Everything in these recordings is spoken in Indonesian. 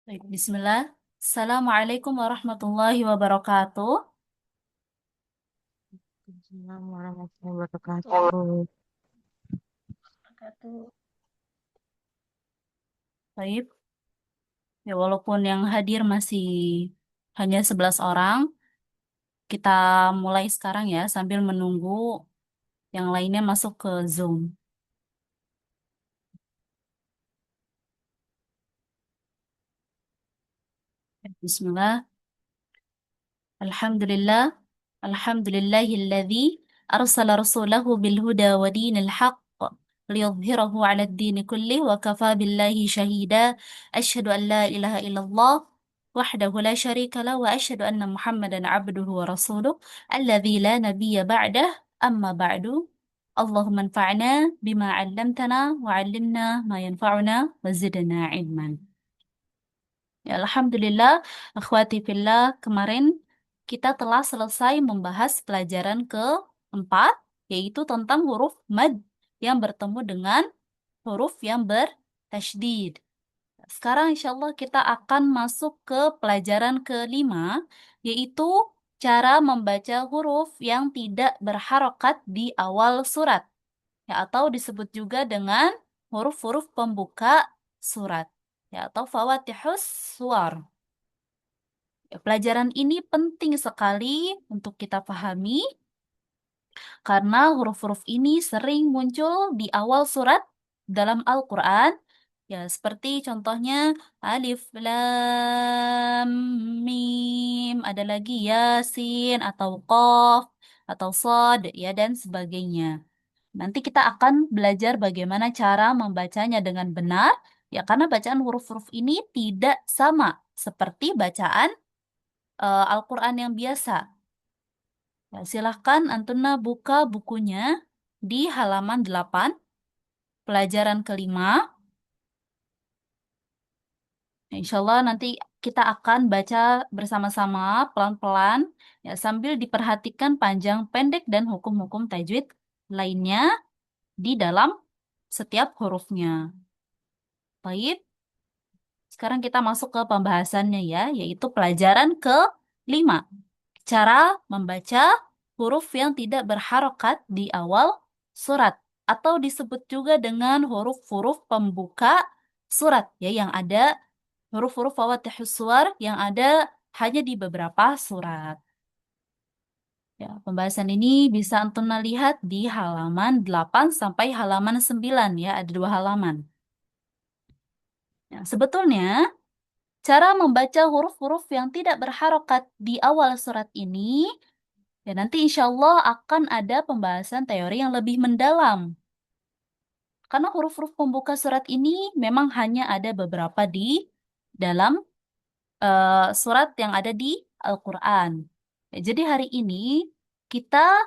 Baik, Bismillah. Assalamualaikum warahmatullahi wabarakatuh. Assalamualaikum warahmatullahi wabarakatuh. Wabarakatuh. Baik, ya walaupun yang hadir masih hanya 11 orang, kita mulai sekarang ya sambil menunggu yang lainnya masuk ke Zoom. Bismillah. Alhamdulillah. Alhamdulillahilladzi arsala rasulahu bil huda wa dinil haqq liyudhhirahu 'ala ad-din kullih wa kafa billahi shahida. Asyhadu an la ilaha illallah wahdahu la syarika lah wa asyhadu anna Muhammadan 'abduhu wa rasuluh alladzi la nabiyya ba'dah. Amma ba'du. Allahumma anfa'na bima 'allamtana wa 'allimna ma yanfa'una wa zidna 'ilman. Ya, Alhamdulillah, akhwati fillah, kemarin kita telah selesai membahas pelajaran keempat, yaitu tentang huruf mad yang bertemu dengan huruf yang bertasydid. Sekarang insya Allah kita akan masuk ke pelajaran kelima, yaitu cara membaca huruf yang tidak berharokat di awal surat, ya, atau disebut juga dengan huruf-huruf pembuka surat, ya, atau fawatihus suwar. Ya, pelajaran ini penting sekali untuk kita pahami karena huruf-huruf ini sering muncul di awal surat dalam Al-Quran. Ya, seperti contohnya alif, lam, mim, ada lagi yasin atau qaf atau shad, ya, dan sebagainya. Nanti kita akan belajar bagaimana cara membacanya dengan benar, ya, karena bacaan huruf-huruf ini tidak sama seperti bacaan Al-Quran yang biasa. Ya, silahkan Antuna buka bukunya di halaman 8, pelajaran kelima. Insya Allah nanti kita akan baca bersama-sama pelan-pelan, ya, sambil diperhatikan panjang, pendek, dan hukum-hukum tajwid lainnya di dalam setiap hurufnya. Baik, sekarang kita masuk ke pembahasannya ya, yaitu pelajaran kelima. Cara membaca huruf yang tidak berharokat di awal surat atau disebut juga dengan huruf-huruf pembuka surat, ya, yang ada huruf-huruf fawatihus suwar yang ada hanya di beberapa surat. Ya, pembahasan ini bisa Antuna lihat di halaman 8 sampai halaman 9, ya, ada dua halaman. Ya, sebetulnya cara membaca huruf-huruf yang tidak berharokat di awal surat ini, ya, nanti insya Allah akan ada pembahasan teori yang lebih mendalam. Karena huruf-huruf pembuka surat ini memang hanya ada beberapa di dalam surat yang ada di Al-Quran. Ya, jadi hari ini kita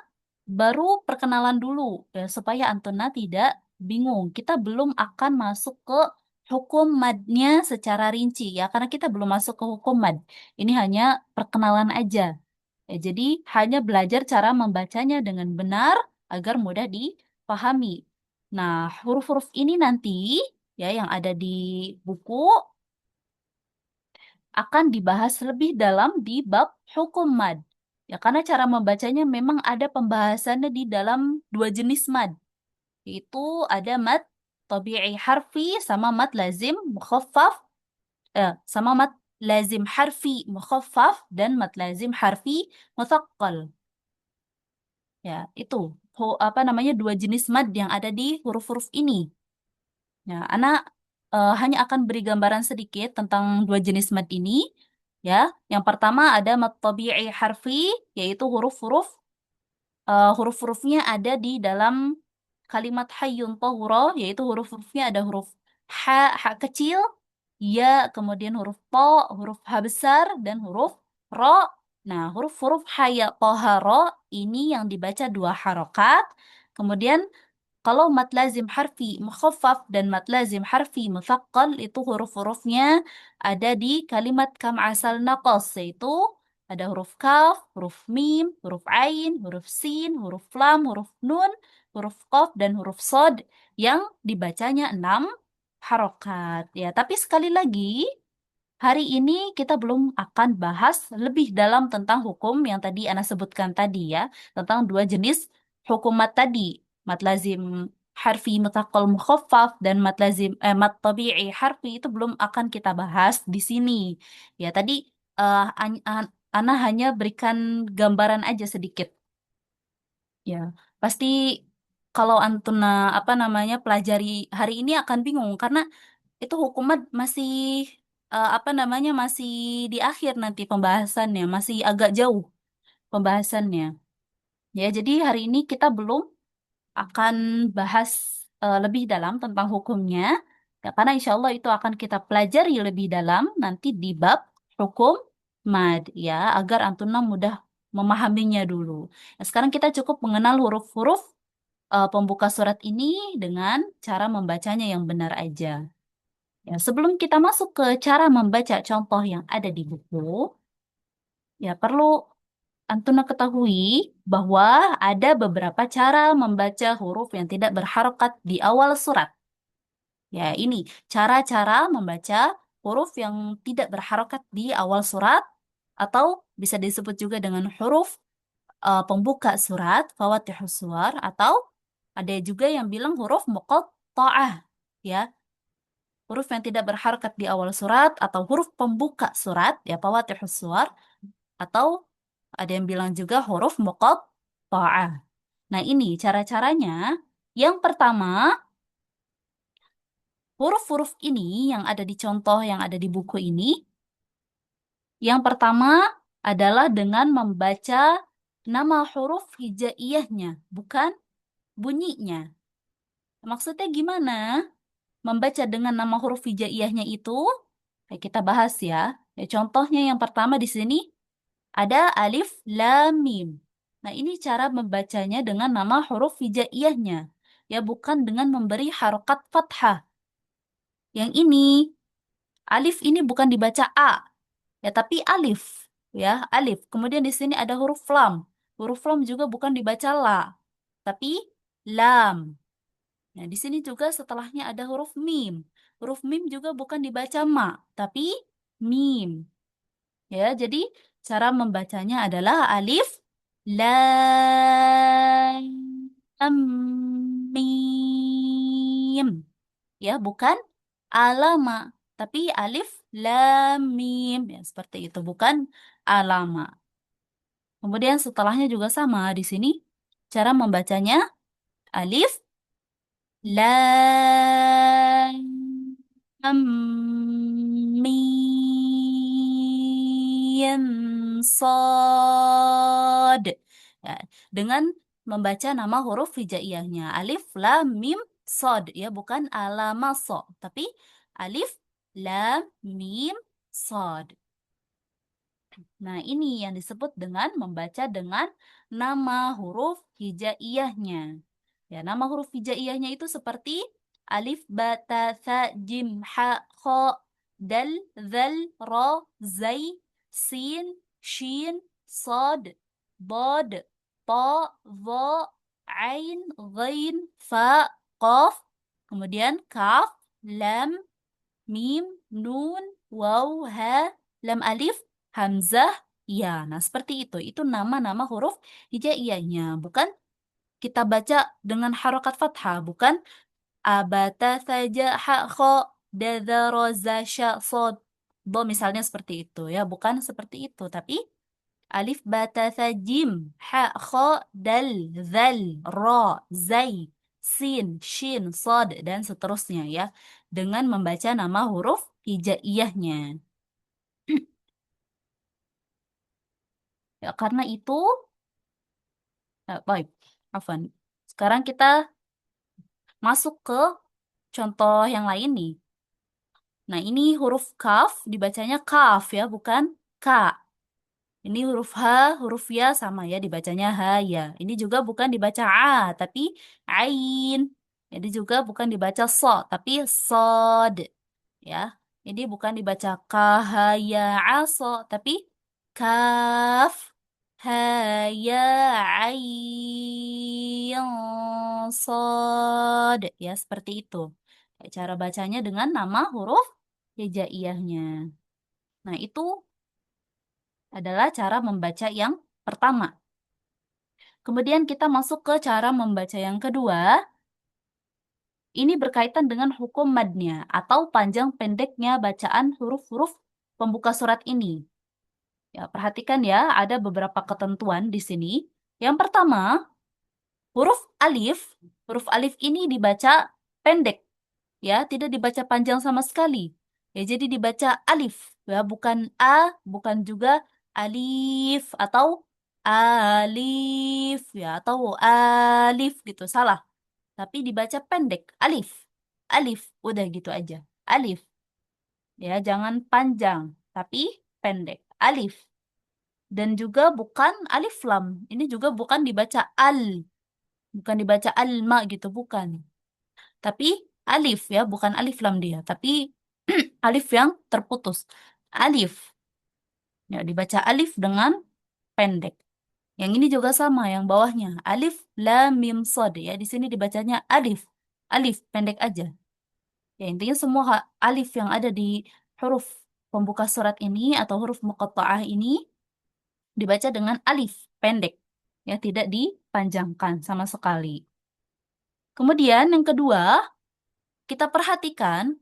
baru perkenalan dulu, ya, supaya Antona tidak bingung. Kita belum akan masuk ke hukum madnya secara rinci, ya, karena kita belum masuk ke hukum mad. Ini hanya perkenalan aja. Ya, jadi hanya belajar cara membacanya dengan benar agar mudah dipahami. Nah, huruf-huruf ini nanti, ya, yang ada di buku akan dibahas lebih dalam di bab hukum mad. Ya, karena cara membacanya memang ada pembahasannya di dalam dua jenis mad, yaitu ada mad tabi'i harfi sama mad lazim mukhaffaf, sama mad lazim harfi mukhaffaf dan mad lazim harfi muthaqqal. Ya, itu apa namanya dua jenis mad yang ada di huruf-huruf ini. Ya, anak hanya akan beri gambaran sedikit tentang dua jenis mad ini. Ya, yang pertama ada mad tabi'i harfi, yaitu huruf-hurufnya ada di dalam kalimat hayyun tahura, yaitu huruf-hurufnya ada huruf ha kecil, ya, kemudian huruf to, huruf ha besar, dan huruf ro. Nah, huruf-huruf ha ya toha ro ini yang dibaca dua harokat. Kemudian kalau mat lazim harfi mukhaffaf dan mat lazim harfi muthaqqal itu huruf-hurufnya ada di kalimat kam asal naqas, yaitu ada huruf kaf, huruf mim, huruf ain, huruf sin, huruf lam, huruf nun, huruf qaf, dan huruf sod yang dibacanya 6 harokat. Ya, tapi sekali lagi hari ini kita belum akan bahas lebih dalam tentang hukum yang tadi Ana sebutkan tadi ya, tentang dua jenis hukumat tadi, mat lazim harfi mutaqal mukhaffaf dan mat tabi'i harfi itu belum akan kita bahas di sini. Ya, tadi Ana hanya berikan gambaran aja sedikit. Ya, pasti kalau Antuna apa namanya pelajari hari ini akan bingung karena itu hukumat masih apa namanya masih di akhir nanti pembahasannya, masih agak jauh pembahasannya. Ya, jadi hari ini kita belum akan bahas lebih dalam tentang hukumnya. Ya, karena insya Allah itu akan kita pelajari lebih dalam nanti di bab hukum mad ya, agar Antuna mudah memahaminya dulu. Nah, sekarang kita cukup mengenal huruf-huruf pembuka surat ini dengan cara membacanya yang benar aja. Ya, sebelum kita masuk ke cara membaca contoh yang ada di buku, ya perlu Antuna ketahui bahwa ada beberapa cara membaca huruf yang tidak berharokat di awal surat. Ya, ini cara-cara membaca huruf yang tidak berharokat di awal surat atau bisa disebut juga dengan huruf pembuka surat, fawatihus suwar, atau ada juga yang bilang huruf muqatta'ah. Ya, huruf yang tidak berharakat di awal surat atau huruf pembuka surat ya fawatihus suwar atau ada yang bilang juga huruf muqatta'ah. Nah, ini cara-caranya. Yang pertama, huruf-huruf ini yang ada di contoh yang ada di buku ini, yang pertama adalah dengan membaca nama huruf hijaiyahnya, bukan bunyinya. Maksudnya gimana? Membaca dengan nama huruf hijaiyahnya itu, kita bahas ya. Ya, contohnya yang pertama di sini ada alif, lam, mim. Nah, ini cara membacanya dengan nama huruf hijaiyahnya. Ya, bukan dengan memberi harokat fathah. Yang ini, alif ini bukan dibaca A, ya, tapi alif. Ya, alif. Kemudian di sini ada huruf lam. Huruf lam juga bukan dibaca la, tapi lam. Nah, di sini juga setelahnya ada huruf mim. Huruf mim juga bukan dibaca ma, tapi mim. Ya, jadi cara membacanya adalah alif, lam, mim. Ya, bukan alama, tapi alif, lam, mim. Ya, seperti itu, bukan alama. Kemudian setelahnya juga sama di sini. Cara membacanya alif, lam, mim, sod. Ya, dengan membaca nama huruf hijaiyahnya. Alif, lam, mim, sod. Ya, bukan alama so, tapi alif, lam, mim, sod. Nah, ini yang disebut dengan membaca dengan nama huruf hijaiyahnya. Ya, nama huruf hijaiyahnya itu seperti alif, ba, ta, tha, jim, ha, kha, dal, zal, ra, zai, sin, shin, sad, bod, ta, dha, ain, ghain, fa, qaf, kemudian kaf, lam, mim, nun, waw, ha, lam alif, hamzah, ya. Nah, seperti itu. Itu nama-nama huruf hijaiyahnya. Bukan kita baca dengan harokat fathah. Bukan abata saja ha kho dadha roza sha sod do misalnya seperti itu ya. Bukan seperti itu. Tapi alif bata sajim ha kho dal zal ro zai sin shin sod dan seterusnya ya. Dengan membaca nama huruf hijaiyahnya. Ya, karena itu, baik, Afan. Sekarang kita masuk ke contoh yang lain nih. Nah, ini huruf kaf dibacanya kaf ya, bukan ka. Ini huruf ha, huruf ya sama ya dibacanya ha ya. Ini juga bukan dibaca a, tapi ain. Jadi juga bukan dibaca so, tapi sod. Ya, ini bukan dibaca ka, ha, ya, aso, tapi kaf, ha, ya, ain, sod. Ya, seperti itu. Cara bacanya dengan nama huruf hijaiyahnya. Nah, itu adalah cara membaca yang pertama. Kemudian kita masuk ke cara membaca yang kedua. Ini berkaitan dengan hukum madnya atau panjang pendeknya bacaan huruf-huruf pembuka surat ini. Ya, perhatikan ya, ada beberapa ketentuan di sini. Yang pertama, huruf alif. Huruf alif ini dibaca pendek, ya, tidak dibaca panjang sama sekali. Ya, jadi dibaca alif, ya, bukan a, bukan juga alif atau alif, ya, atau alif gitu, salah. Tapi dibaca pendek, alif. Alif, udah gitu aja. Alif, ya, jangan panjang, tapi pendek. Alif. Dan juga bukan alif lam. Ini juga bukan dibaca al, bukan dibaca alma gitu, bukan. Tapi alif ya, bukan alif lam dia, tapi alif yang terputus. Alif. Ya, dibaca alif dengan pendek. Yang ini juga sama, yang bawahnya. Alif, lam, mim, sod. Ya, di sini dibacanya alif. Alif, pendek aja. Ya, intinya semua alif yang ada di huruf pembuka surat ini atau huruf muqatta'ah ini dibaca dengan alif, pendek. Ya, tidak dipanjangkan sama sekali. Kemudian yang kedua, kita perhatikan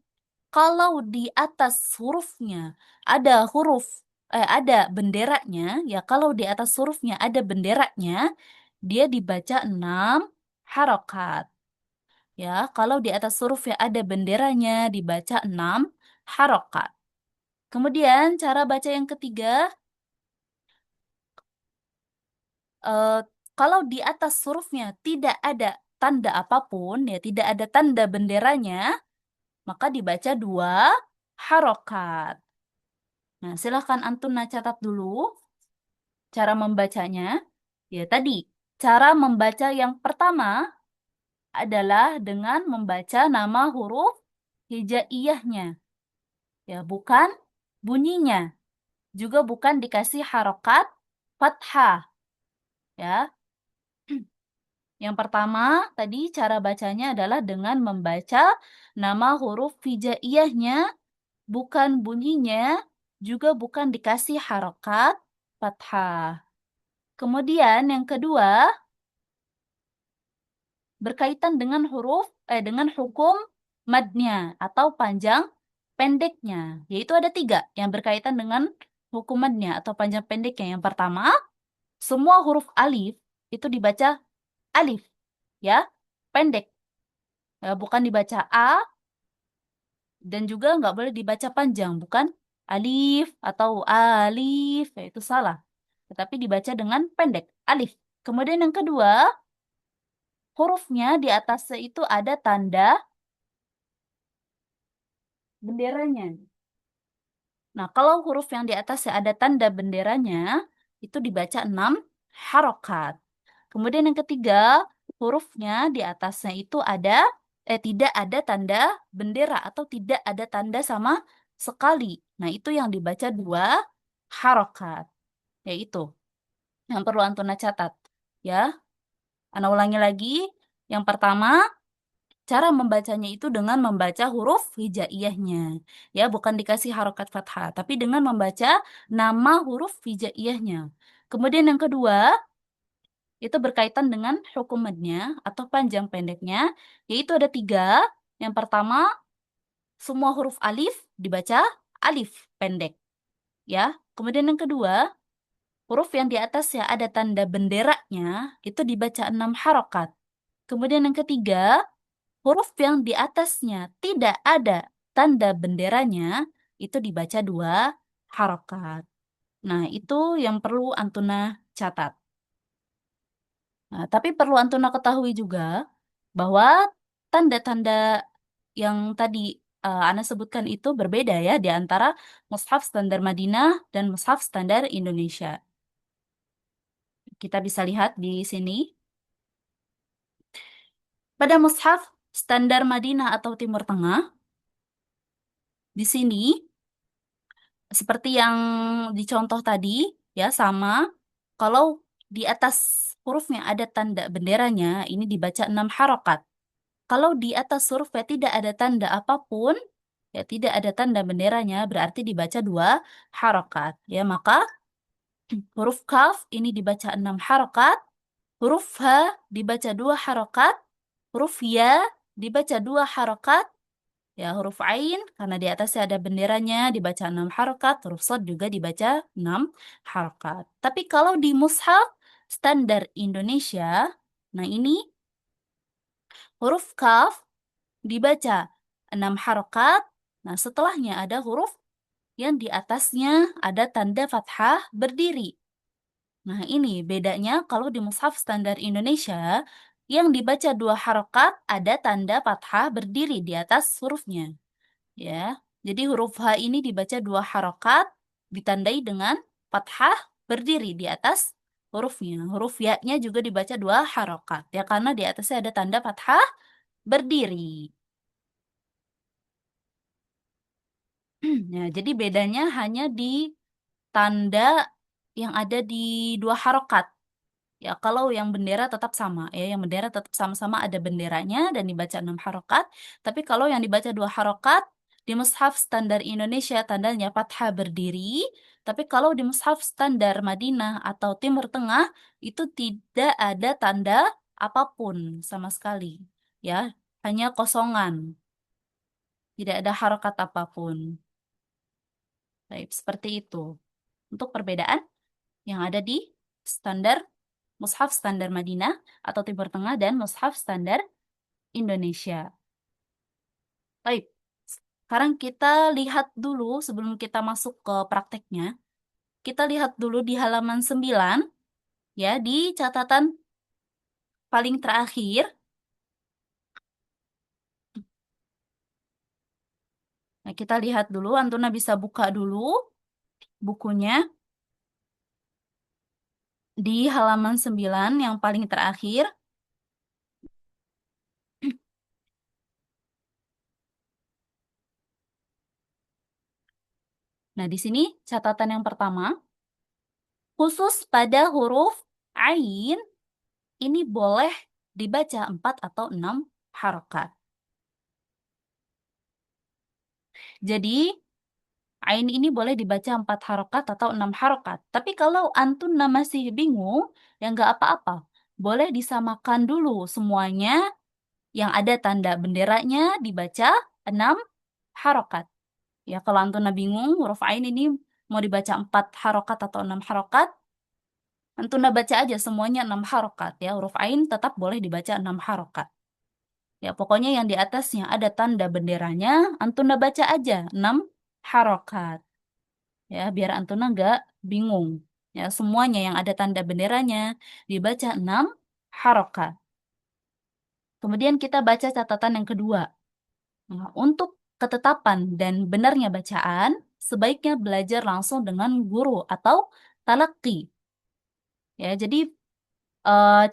kalau di atas hurufnya ada ada benderanya, ya kalau di atas hurufnya ada benderanya, dia dibaca 6 harokat. Ya, kalau di atas hurufnya ada benderanya dibaca 6 harokat. Kemudian cara baca yang ketiga, eh, kalau di atas hurufnya tidak ada tanda apapun, ya tidak ada tanda benderanya, maka dibaca 2 harokat. Nah, silahkan Antuna catat dulu cara membacanya. Ya, tadi, cara membaca yang pertama adalah dengan membaca nama huruf hijaiyahnya. Ya, bukan bunyinya. Juga bukan dikasih harokat fathah. Ya, yang pertama tadi cara bacanya adalah dengan membaca nama huruf hijaiyahnya, bukan bunyinya, juga bukan dikasih harokat fathah. Kemudian yang kedua berkaitan dengan dengan hukum madnya atau panjang pendeknya, yaitu ada 3 yang berkaitan dengan hukum madnya atau panjang pendeknya. Yang pertama, semua huruf alif itu dibaca alif, ya, pendek. Ya, bukan dibaca a dan juga nggak boleh dibaca panjang, bukan alif atau alif, ya, itu salah. Tetapi dibaca dengan pendek, alif. Kemudian yang kedua, hurufnya di atasnya itu ada tanda benderanya. Nah, kalau huruf yang di atasnya ada tanda benderanya, itu dibaca 6 harokat. Kemudian yang ketiga, hurufnya di atasnya itu tidak ada tanda bendera atau tidak ada tanda sama sekali. Nah, itu yang dibaca 2 harokat. Yaitu yang perlu Antuna catat. Ya, Ana ulangi lagi. Yang pertama, cara membacanya itu dengan membaca huruf hijaiyahnya. Ya, bukan dikasih harokat fathah, tapi dengan membaca nama huruf hijaiyahnya. Kemudian yang kedua, itu berkaitan dengan hukumannya atau panjang pendeknya, yaitu ada 3. Yang pertama, semua huruf alif dibaca alif pendek. Ya, kemudian yang kedua, huruf yang di atasnya ada tanda benderanya, itu dibaca 6 harokat. Kemudian yang ketiga, huruf yang di atasnya tidak ada tanda benderanya, itu dibaca 2 harokat. Nah, itu yang perlu Antuna catat. Nah, tapi perlu Antuna ketahui juga bahwa tanda-tanda yang tadi Ana sebutkan itu berbeda ya di antara mushaf standar Madinah dan mushaf standar Indonesia. Kita bisa lihat di sini. Pada mushaf standar Madinah atau Timur Tengah, di sini seperti yang dicontoh tadi, ya sama. Kalau di atas hurufnya ada tanda benderanya, ini dibaca 6 harokat. Kalau di atas hurufnya tidak ada tanda apapun, Ya, tidak ada tanda benderanya, berarti dibaca dua harokat. Ya, maka huruf kaf ini dibaca 6 harokat, huruf H dibaca 2 harokat, huruf Ya dibaca 2 harokat, ya huruf Ain karena di atasnya ada benderanya dibaca 6 harokat, huruf Shad juga dibaca 6 harokat. Tapi kalau di mushaf standar Indonesia, nah ini huruf kaf dibaca 6 harokat, nah setelahnya ada huruf yang di atasnya ada tanda fathah berdiri. Nah, ini bedanya kalau di mushaf standar Indonesia yang dibaca 2 harokat ada tanda fathah berdiri di atas hurufnya. Ya, jadi huruf H ini dibaca 2 harokat ditandai dengan fathah berdiri di atas hurufnya. Huruf Ya-nya juga dibaca 2 harokat ya karena di atasnya ada tanda fathah berdiri. Ya, jadi bedanya hanya di tanda yang ada di 2 harokat. Ya, kalau yang bendera tetap sama, ya, yang bendera tetap sama-sama ada benderanya dan dibaca 6 harokat. Tapi kalau yang dibaca 2 harokat, di mushaf standar Indonesia tandanya fathah berdiri. Tapi kalau di mushaf standar Madinah atau Timur Tengah, itu tidak ada tanda apapun sama sekali. Ya, hanya kosongan, tidak ada harokat apapun. Baik, seperti itu. Untuk perbedaan yang ada di standar mushaf standar Madinah atau Timur Tengah dan mushaf standar Indonesia. Baik, sekarang kita lihat dulu sebelum kita masuk ke prakteknya. Kita lihat dulu di halaman 9, ya, di catatan paling terakhir. Nah, kita lihat dulu, Antuna bisa buka dulu bukunya di halaman 9 yang paling terakhir. Nah, di sini catatan yang pertama, khusus pada huruf Ain, ini boleh dibaca 4 atau 6 harokat. Jadi, Ain ini boleh dibaca 4 harokat atau 6 harokat. Tapi kalau Antuna masih bingung, ya nggak apa-apa. Boleh disamakan dulu semuanya yang ada tanda benderanya dibaca 6 harokat. Ya, kalau Antuna bingung, huruf Ain ini mau dibaca 4 harokat atau 6 harokat, Antuna baca aja semuanya 6 harokat. Ya, huruf Ain tetap boleh dibaca 6 harokat. Ya, pokoknya yang di atasnya ada tanda benderanya, Antuna baca aja 6 harokat. Ya, biar Antuna nggak bingung. Ya, semuanya yang ada tanda benderanya dibaca 6 harokat. Kemudian kita baca catatan yang kedua. Nah, untuk ketetapan dan benarnya bacaan, sebaiknya belajar langsung dengan guru atau talaki. Ya, jadi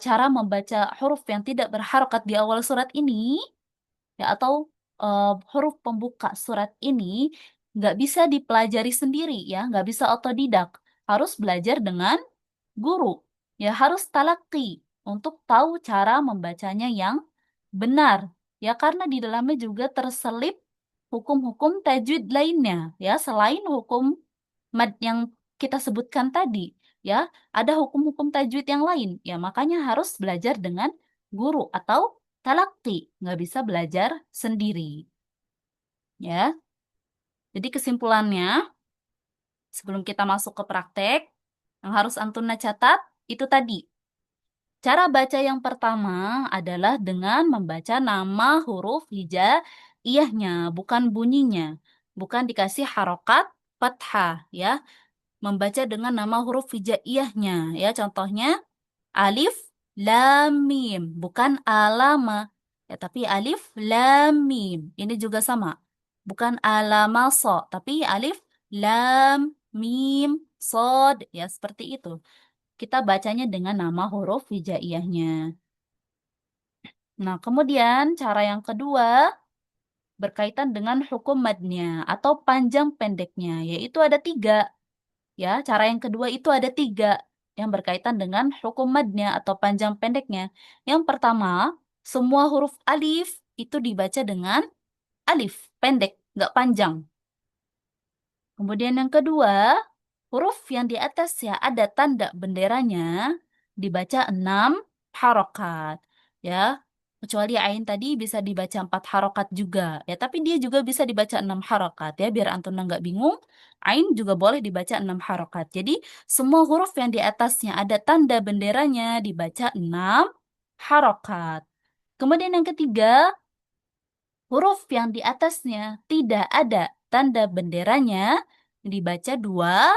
cara membaca huruf yang tidak berharokat di awal surat ini, ya atau huruf pembuka surat ini nggak bisa dipelajari sendiri ya, nggak bisa otodidak, harus belajar dengan guru, ya harus talaki untuk tahu cara membacanya yang benar, ya karena di dalamnya juga terselip hukum-hukum tajwid lainnya, ya selain hukum mad yang kita sebutkan tadi, ya ada hukum-hukum tajwid yang lain, ya makanya harus belajar dengan guru atau talaki, nggak bisa belajar sendiri. Ya, jadi kesimpulannya, sebelum kita masuk ke praktek, yang harus Antuna catat itu tadi. Cara baca yang pertama adalah dengan membaca nama huruf hijaiyahnya, bukan bunyinya. Bukan dikasih harokat fathah, ya. Membaca dengan nama huruf hijaiyahnya, ya. Contohnya, alif, lam, mim. Bukan alama, ya, tapi alif, lam, mim. Ini juga sama. Bukan alama so, tapi alif, lam, mim, sod, ya seperti itu. Kita bacanya dengan nama huruf hijaiyahnya. Nah, kemudian cara yang kedua berkaitan dengan hukum madnya atau panjang pendeknya, yaitu ada 3. Ya, cara yang kedua itu ada 3 yang berkaitan dengan hukum madnya atau panjang pendeknya. Yang pertama, semua huruf alif itu dibaca dengan alif pendek, nggak panjang. Kemudian yang kedua, huruf yang di atas ya ada tanda benderanya dibaca 6 harokat. Ya, kecuali ain tadi bisa dibaca 4 harokat juga. Ya, tapi dia juga bisa dibaca 6 harokat ya. Biar Antuna nggak bingung, ain juga boleh dibaca 6 harokat. Jadi, semua huruf yang di atasnya ada tanda benderanya dibaca 6 harokat. Kemudian yang ketiga, huruf yang di atasnya tidak ada tanda benderanya dibaca 2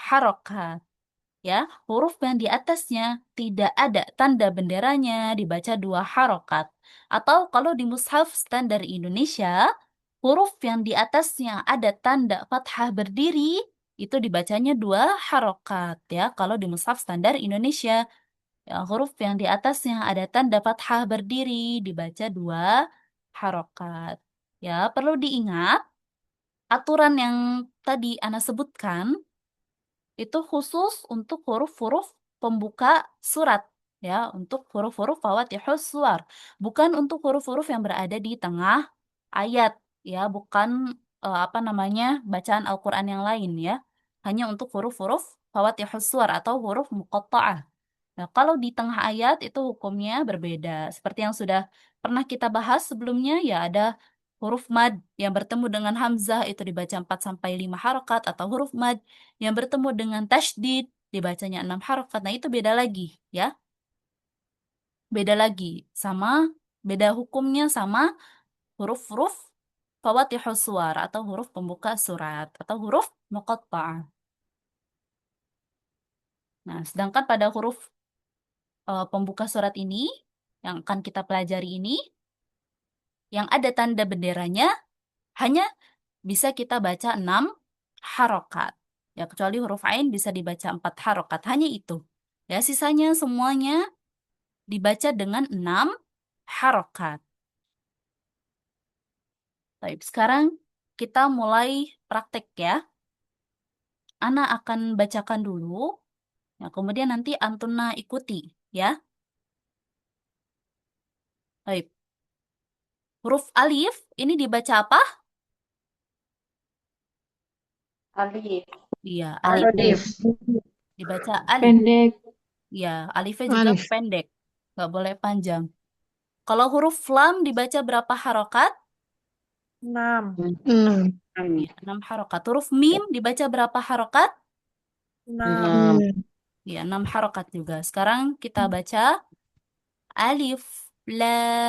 harokat. Ya, huruf yang di atasnya tidak ada tanda benderanya dibaca 2 harokat. Atau kalau di mushaf standar Indonesia, huruf yang di atasnya ada tanda fathah berdiri itu dibacanya 2 harokat. Ya, kalau di mushaf standar Indonesia. Ya, huruf yang di atasnya ada tanda fathah berdiri dibaca 2 harokat. Ya, perlu diingat aturan yang tadi Ana sebutkan itu khusus untuk huruf-huruf pembuka surat. Ya, untuk huruf-huruf fawatihus suwar. Bukan untuk huruf-huruf yang berada di tengah ayat. Ya, bukan apa namanya bacaan Al-Quran yang lain ya. Hanya untuk huruf-huruf fawatihus suwar atau huruf muqatta'ah. Nah, kalau di tengah ayat itu hukumnya berbeda. Seperti yang sudah pernah kita bahas sebelumnya, ya ada huruf mad yang bertemu dengan hamzah itu dibaca 4 sampai 5 harokat atau huruf mad yang bertemu dengan tasydid dibacanya 6 harokat. Nah, itu beda lagi, ya. Beda lagi sama beda hukumnya sama huruf-huruf fawatihus suwar atau huruf pembuka surat atau huruf muqatta'ah. Nah, sedangkan pada huruf pembuka surat ini yang akan kita pelajari ini yang ada tanda benderanya hanya bisa kita baca 6 harokat. Ya, kecuali huruf ain bisa dibaca 4 harokat. Hanya itu. Ya, sisanya semuanya dibaca dengan 6 harokat. Baik, sekarang kita mulai praktek ya. Ana akan bacakan dulu. Ya, kemudian nanti Antuna ikuti ya. Baik. Huruf alif ini dibaca apa? Alif. Iya, alif. Alif. Dibaca alif. Pendek. Ya, alifnya juga Alif. pendek. Nggak boleh panjang. Kalau huruf lam dibaca berapa harokat? 6. 6. Ya, 6 harokat. Huruf mim dibaca berapa harokat? 6. Ya, 6 harokat juga. Sekarang kita baca alif, lam,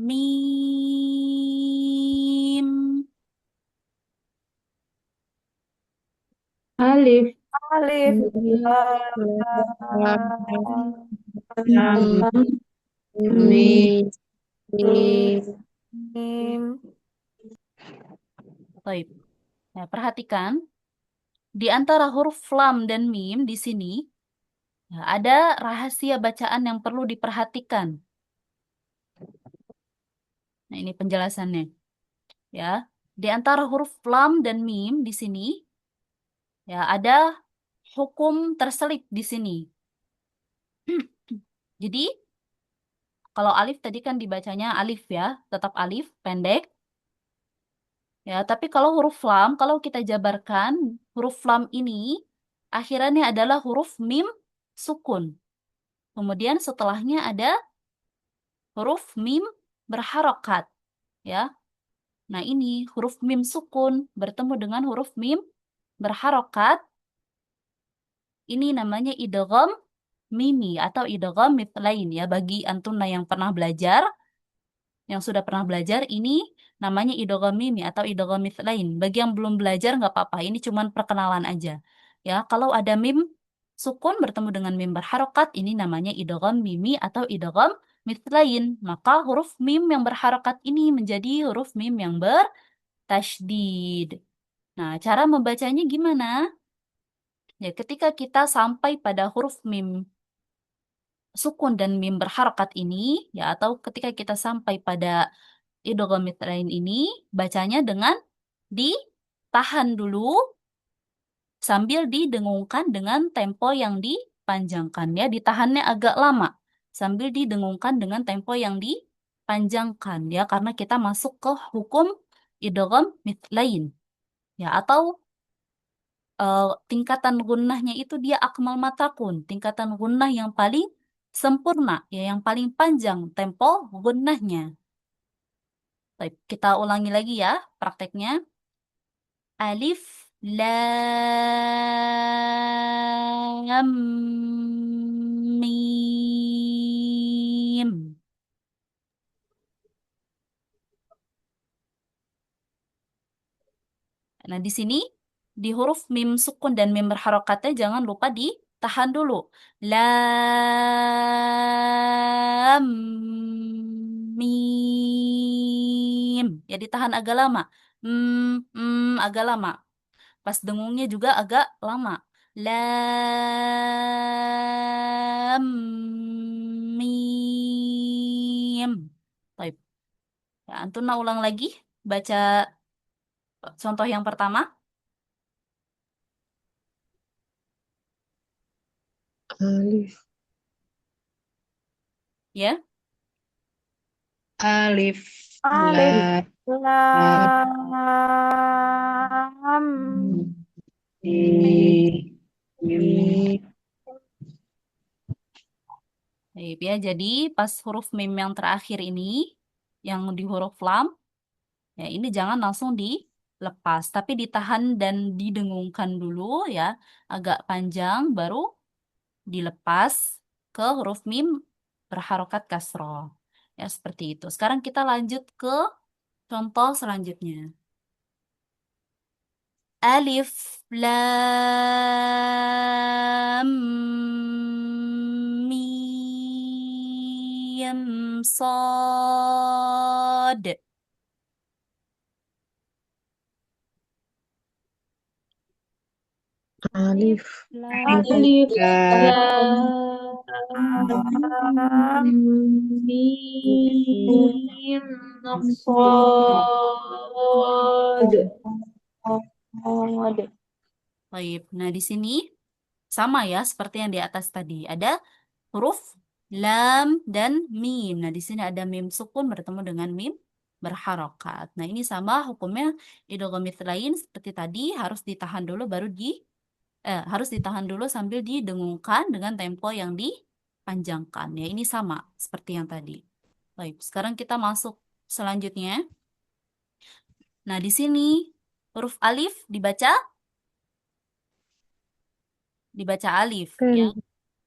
mim. Alif. Alif. Lam. Mim. Mim. Baik. Ya, perhatikan di antara huruf lam dan mim di sini ya, ada rahasia bacaan yang perlu diperhatikan. Nah, ini penjelasannya. Ya, di antara huruf lam dan mim di sini ya ada hukum terselip di sini. Jadi, kalau alif tadi kan dibacanya alif ya, tetap alif, pendek. Ya, tapi kalau huruf lam, kalau kita jabarkan, huruf lam ini akhirannya adalah huruf mim sukun. Kemudian setelahnya ada huruf mim berharokat. Ya, nah ini huruf mim sukun bertemu dengan huruf mim berharokat. Ini namanya idgham mimi atau idgham mitlain ya bagi antuna yang pernah belajar, yang sudah pernah belajar ini namanya idgham mimi atau idgham mitlain. Bagi yang belum belajar nggak apa-apa, ini cuman perkenalan aja. Ya, kalau ada mim sukun bertemu dengan mim berharokat ini namanya idgham mimi atau idgham mitlain. Maka huruf mim yang berharokat ini menjadi huruf mim yang bertasydid. Nah, cara membacanya gimana? Ya, ketika kita sampai pada huruf mim sukun dan mim berharokat ini, ya atau ketika kita sampai pada idgham lain ini, bacanya dengan ditahan dulu sambil didengungkan dengan tempo yang dipanjangkan ya, ditahannya agak lama sambil didengungkan dengan tempo yang dipanjangkan. panjangkan ya karena kita masuk ke hukum idgham mitlain ya atau tingkatan gunnahnya itu dia akmal matakun, tingkatan gunnah yang paling sempurna ya yang paling panjang tempo gunnahnya. Baik, kita ulangi lagi ya prakteknya. Alif lam mim. Nah, di sini di huruf mim sukun dan mim berharokatnya jangan lupa ditahan dulu. Lam mim. Ya ditahan agak lama. Agak lama. Pas dengungnya juga agak lama. Lam mim. Baik. Ya, Antuna ulang lagi baca contoh yang pertama Alif. ya. Alif. Alif. Lam. Lam. Mim. Baik ya, jadi pas huruf mim yang terakhir ini, yang di huruf lam, ya ini jangan langsung dilepas, tapi ditahan dan didengungkan dulu ya, agak panjang, baru dilepas ke huruf mim berharokat kasroh. Ya, seperti itu. Sekarang kita lanjut ke contoh selanjutnya. Alif, lam, mim, sod. Alif. Alif. Lam. Mim. Sod. Baik, nah di sini sama ya seperti yang di atas tadi. Ada huruf lam dan mim. Nah, di sini ada mim sukun bertemu dengan mim berharokat. Nah, ini sama hukumnya idgham lain seperti tadi harus ditahan dulu baru harus ditahan dulu sambil didengungkan dengan tempo yang dipanjangkan. Ya, ini sama seperti yang tadi. Baik, sekarang kita masuk selanjutnya. Nah, di sini huruf alif dibaca alif ya.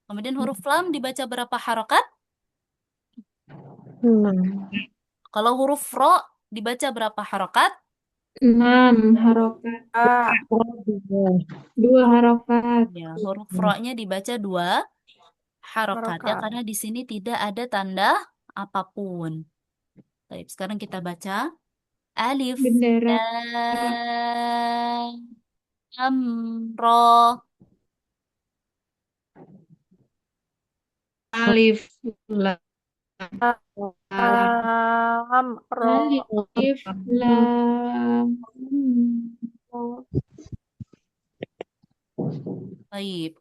Kemudian huruf lam dibaca berapa harokat? 6. Kalau huruf ro dibaca berapa harokat? 6 harokat. Dua harokat. Ya, huruf ro-nya dibaca 2 harokat ya, Harokat. karena di sini tidak ada tanda apapun. Baik, sekarang kita baca alif, Bendera. lam, ro. Alif. Lam. Lam. Ro. Alif. Lam. Baik,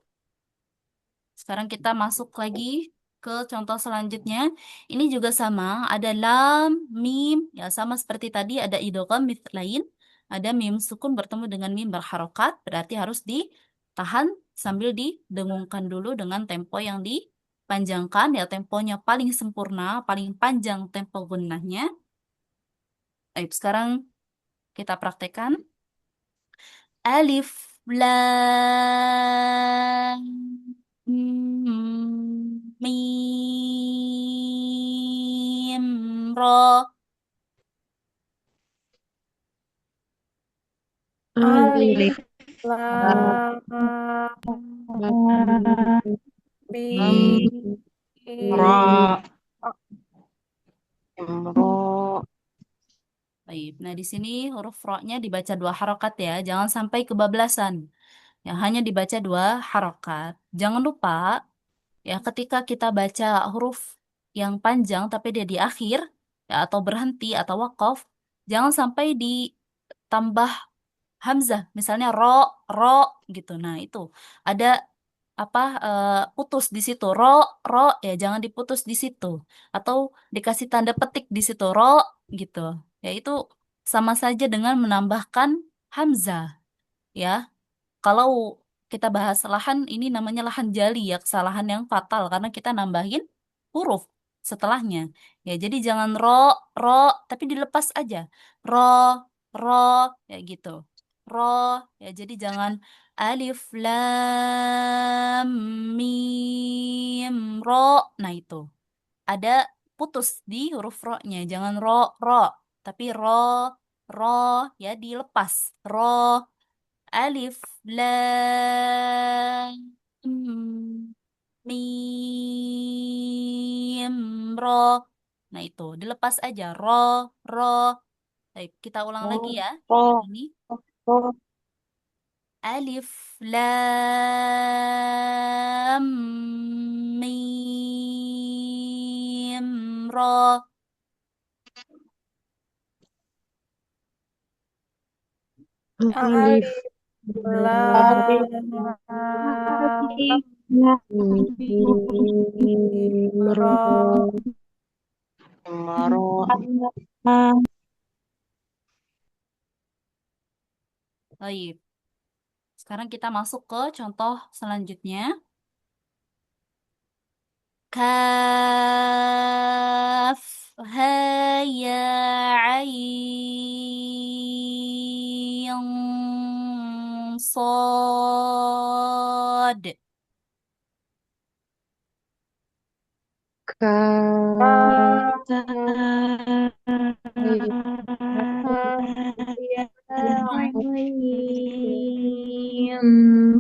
sekarang kita masuk lagi ke contoh selanjutnya. Ini juga sama, ada lam, mim, ya sama seperti tadi ada idgham lain, ada mim sukun bertemu dengan mim berharokat, berarti harus ditahan sambil didengungkan dulu dengan tempo yang dipanjangkan, ya temponya paling sempurna, paling panjang tempo gunnahnya. Baik, sekarang kita praktekkan. Alif, lam, mim, ro. Alif. Alif. Lam. Lam. Mim. Ra. Ra. Baik, nah di sini huruf ro-nya dibaca 2 harokat ya, jangan sampai kebablasan. Ya, hanya dibaca 2 harokat. Jangan lupa, ya ketika kita baca huruf yang panjang tapi dia di akhir, ya, atau berhenti atau waqaf, jangan sampai ditambah hamzah, misalnya ro, ro gitu. Nah, itu ada apa putus di situ, ro ya jangan diputus di situ, atau dikasih tanda petik di situ gitu, ya itu sama saja dengan menambahkan hamzah ya. Kalau kita bahas lahan, ini namanya lahan jali ya, kesalahan yang fatal karena kita nambahin huruf setelahnya. Ya, jadi jangan ro, tapi dilepas aja. Ro, ro, ya gitu. Ro, ya jadi jangan alif, lam, mim, ro. Nah, itu. Ada putus di huruf ro-nya. Jangan ro, tapi ro, ya dilepas. Ro, alif, lam, mim, ro. Nah, itu dilepas aja. Ro. Baik, kita ulang lagi Oh, ya. Yang oh, ini. oh, Alif, lam, mim, ro. Alif, alif, lam, lam, alif, lam, mim, ra, ra, ra. Baik, sekarang kita masuk ke contoh selanjutnya. Kaf, ha, ya, ain, sod. kaf, Kata ya, Ain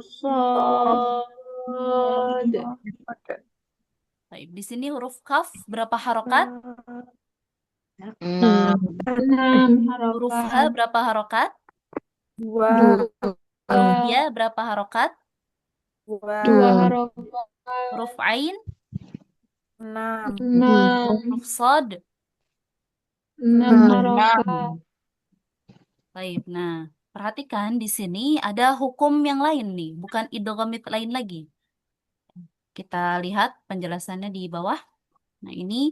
Sod. Baik, di sini huruf kaf berapa harokat? Enam. enam Huruf ha harokat, berapa harokat? dua, Dua. Huruf ya berapa harokat? dua, Dua. harokat, Huruf ain, enam, Enam. huruf sod. enam Enam. harokat, Baik, nah perhatikan di sini ada hukum yang lain nih, bukan idghamit lain lagi. Kita lihat penjelasannya di bawah. Nah ini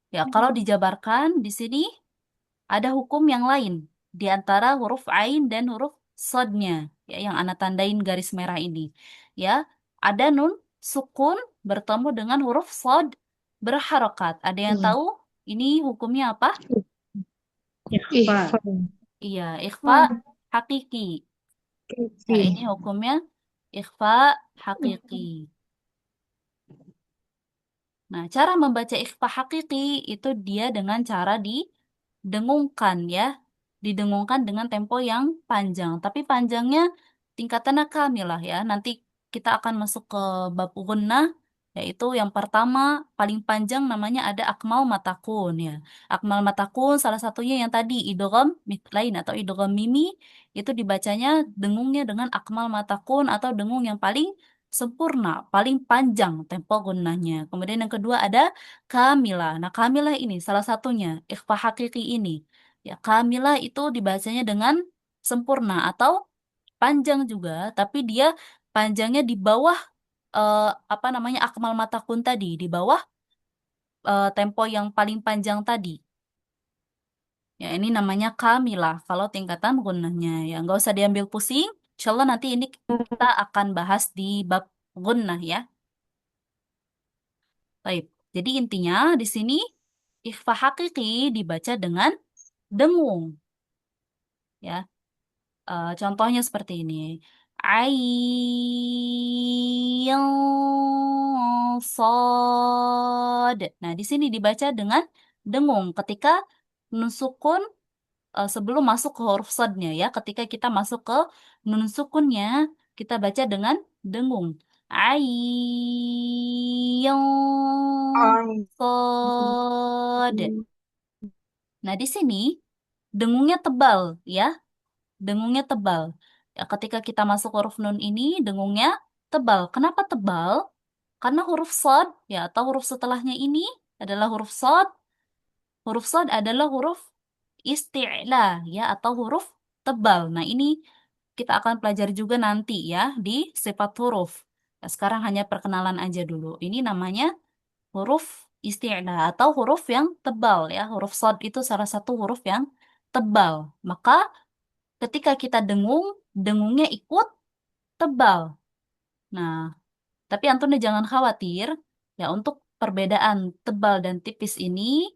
ya kalau dijabarkan di sini ada hukum yang lain di antara huruf ain dan huruf sodnya, ya yang ana tandain garis merah ini. Ya, ada nun sukun bertemu dengan huruf sod berharokat. Ada yang tahu ini hukumnya apa? Ikhfa. Iya, ikhfa oh, hakiki. Ya, ini hukumnya ikhfa hakiki. Nah, cara membaca ikhfa hakiki itu dia dengan cara didengungkan ya. Didengungkan dengan tempo yang panjang. Tapi panjangnya tingkatannya kamilah ya. Nanti kita akan masuk ke bab gunnah, yaitu yang pertama paling panjang namanya ada akmal matakun ya. Akmal matakun salah satunya yang tadi idgham mitlain atau idgham mimi, itu dibacanya dengungnya dengan akmal matakun atau dengung yang paling sempurna, paling panjang tempo gunnahnya. Kemudian yang kedua ada kamilah. Nah, kamilah ini salah satunya ikhfa hakiki ini. Ya, kamilah itu dibacanya dengan sempurna atau panjang juga, tapi dia panjangnya di bawah eh, apa namanya akmal matakun tadi, di bawah tempo yang paling panjang tadi. Ya, ini namanya kamilah kalau tingkatan gunnahnya. Ya, nggak usah diambil pusing. Insyaallah nanti ini kita akan bahas di bab gunnah ya. Baik. Jadi intinya di sini ikhfa hakiki dibaca dengan dengung ya. Contohnya seperti ini. Ain sod. Nah, di sini dibaca dengan dengung ketika nun sukun sebelum masuk ke huruf sodnya ya. Ketika kita masuk ke nun sukunnya, kita baca dengan dengung. Ain sod. Nah, di sini dengungnya tebal ya. Dengungnya tebal. Ya, ketika kita masuk huruf nun ini, dengungnya tebal. Kenapa tebal? Karena huruf sod, ya, atau huruf setelahnya ini adalah huruf sod. Huruf sod adalah huruf isti'la, ya, atau huruf tebal. Nah, ini kita akan pelajari juga nanti ya di sifat huruf. Sekarang hanya perkenalan aja dulu. Ini namanya huruf isti'la atau huruf yang tebal ya. Huruf shad itu salah satu huruf yang tebal. Maka ketika kita dengung, dengungnya ikut tebal. Nah, tapi Antuna jangan khawatir ya untuk perbedaan tebal dan tipis ini,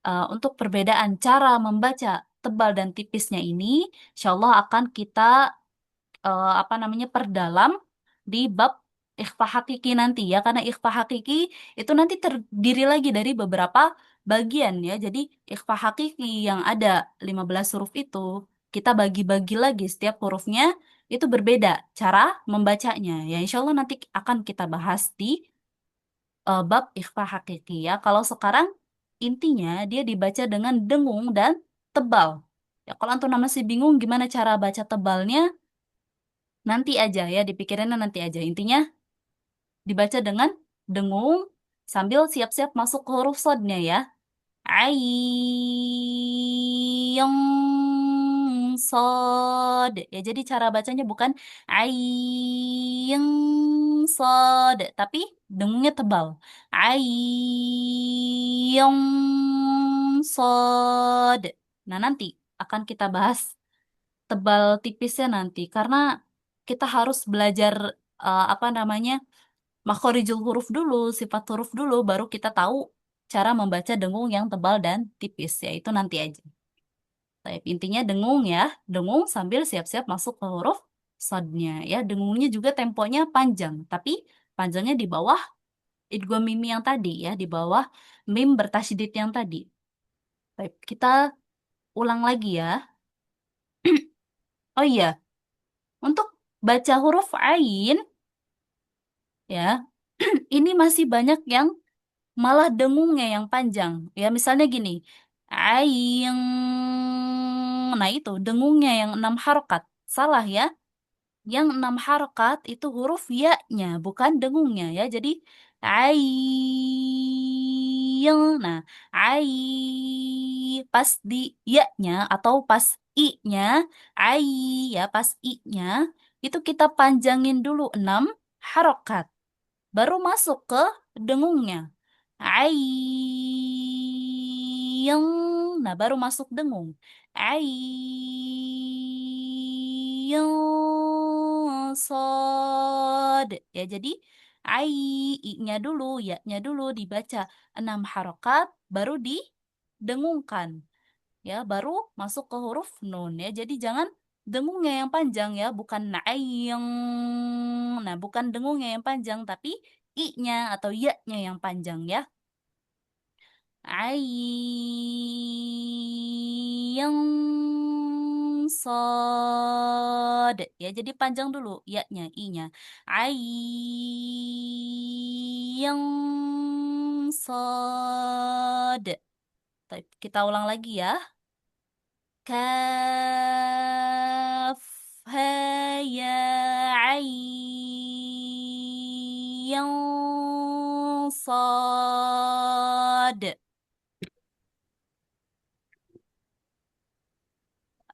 untuk perbedaan cara membaca tebal dan tipisnya ini, insya Allah akan kita apa namanya perdalam di bab ikhfa hakiki nanti ya, karena ikhfa hakiki itu nanti terdiri lagi dari beberapa bagian ya. Jadi ikhfa hakiki yang ada 15 huruf itu kita bagi-bagi lagi, setiap hurufnya itu berbeda cara membacanya ya. Insya Allah nanti akan kita bahas di bab ikhfa hakiki ya. Kalau sekarang intinya dia dibaca dengan dengung dan tebal. Ya, kalau antum masih bingung gimana cara baca tebalnya, nanti aja ya, dipikirinnya nanti aja. Intinya dibaca dengan dengung sambil siap-siap masuk ke huruf sodnya ya. Ayyang sod. Ya, jadi cara bacanya bukan ayyang sod, tapi dengungnya tebal. Ayyang sod. Nah, nanti akan kita bahas tebal tipisnya nanti karena kita harus belajar apa namanya makhorijul huruf dulu, sifat huruf dulu, baru kita tahu cara membaca dengung yang tebal dan tipis, yaitu nanti aja. Tapi intinya dengung ya, dengung sambil siap-siap masuk ke huruf sodnya ya. Dengungnya juga temponya panjang, tapi panjangnya di bawah idgham mimi yang tadi ya, di bawah mim bertasydid yang tadi. Baik, kita ulang lagi ya. Oh iya, untuk baca huruf ain ya, ini masih banyak yang malah dengungnya yang panjang. Ya misalnya gini, aing. Nah itu dengungnya yang 6 harokat. Salah ya. Yang 6 harokat itu huruf ya-nya, bukan dengungnya ya. Jadi aing. Nah, ai pas di ya-nya atau pas i-nya, ai ya pas i-nya itu kita panjangin dulu 6 harokat. Baru masuk ke dengungnya. Ayyang. Nah, baru masuk dengung. Ayyang sod. Ya, jadi ai, i-nya dulu, ya-nya dulu dibaca 6 harokat, baru didengungkan. Ya, baru masuk ke huruf nun ya. Jadi jangan dengungnya yang panjang ya, bukan na'ayang. Nah, bukan dengungnya yang panjang, tapi i-nya atau ya-nya yang panjang ya. Ayyang sod. Ya, jadi panjang dulu ya-nya, i-nya. Ayyang sod. Baik, kita ulang lagi ya. Kaf ha ya ayn sad.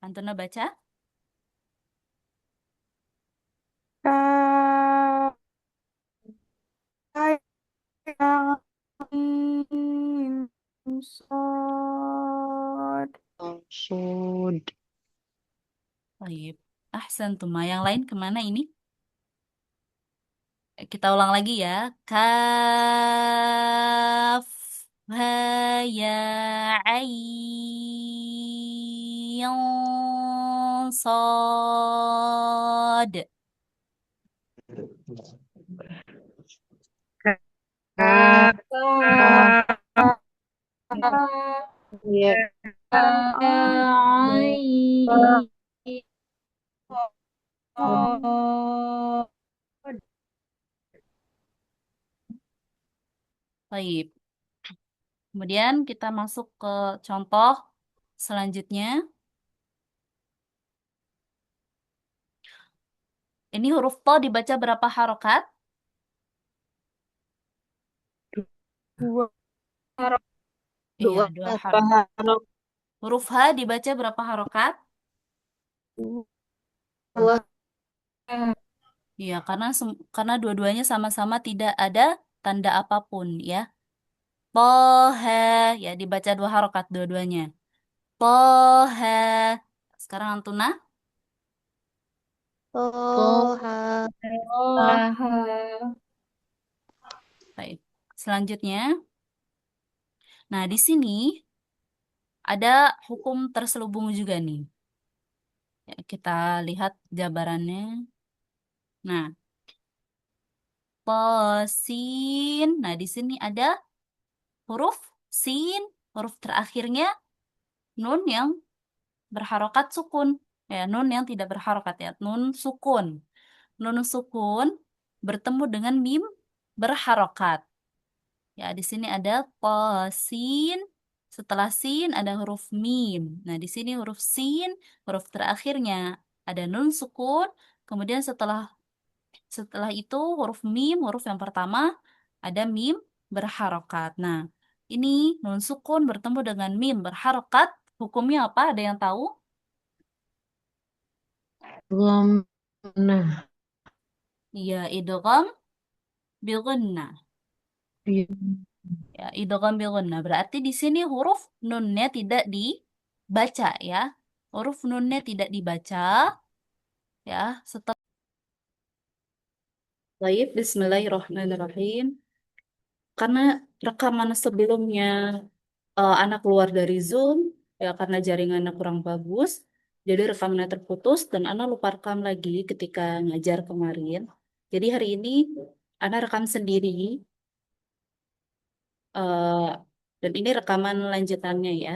Antona baca. Kaf sod. Sod. Baik. Ahsantum. Yang lain kemana ini? Kita ulang lagi ya. Kaf ha ya ayn sad. Kaf. Ya. Baik. Kemudian kita masuk ke contoh selanjutnya. Ini huruf to dibaca berapa harokat? Dua. Iya, 2 harokat. Harap Huruf H dibaca berapa harokat? dua. Iya, karena dua-duanya sama-sama tidak ada tanda apapun ya. Tohe, ya dibaca dua harokat dua-duanya. Tohe. Sekarang Antuna. Toha. Aha. Baik. Selanjutnya, nah di sini ada hukum terselubung juga nih. Ya, kita lihat jabarannya. Nah, posin. Nah, di sini ada huruf sin, huruf terakhirnya nun yang berharokat sukun. Ya, nun yang tidak berharokat ya, nun sukun. Nun sukun bertemu dengan mim berharokat. Ya, di sini ada posin. Setelah sin ada huruf mim. Nah, di sini huruf sin, huruf terakhirnya ada nun sukun. Kemudian setelah setelah itu huruf mim, huruf yang pertama ada mim berharokat. Nah, ini nun sukun bertemu dengan mim berharokat. Hukumnya apa? Ada yang tahu? Gomnah. Iya, idgham bil gunnah. Iya. Ya, idgham bil gunnah. Berarti di sini huruf nunnya tidak dibaca ya. Huruf nunnya tidak dibaca ya. Setelah Baik, Bismillahirrahmanirrahim. Karena rekaman sebelumnya anak keluar dari Zoom ya karena jaringannya kurang bagus, jadi rekamannya terputus dan anak lupa rekam lagi ketika ngajar kemarin. Jadi hari ini anak rekam sendiri eh, dan ini rekaman lanjutannya ya.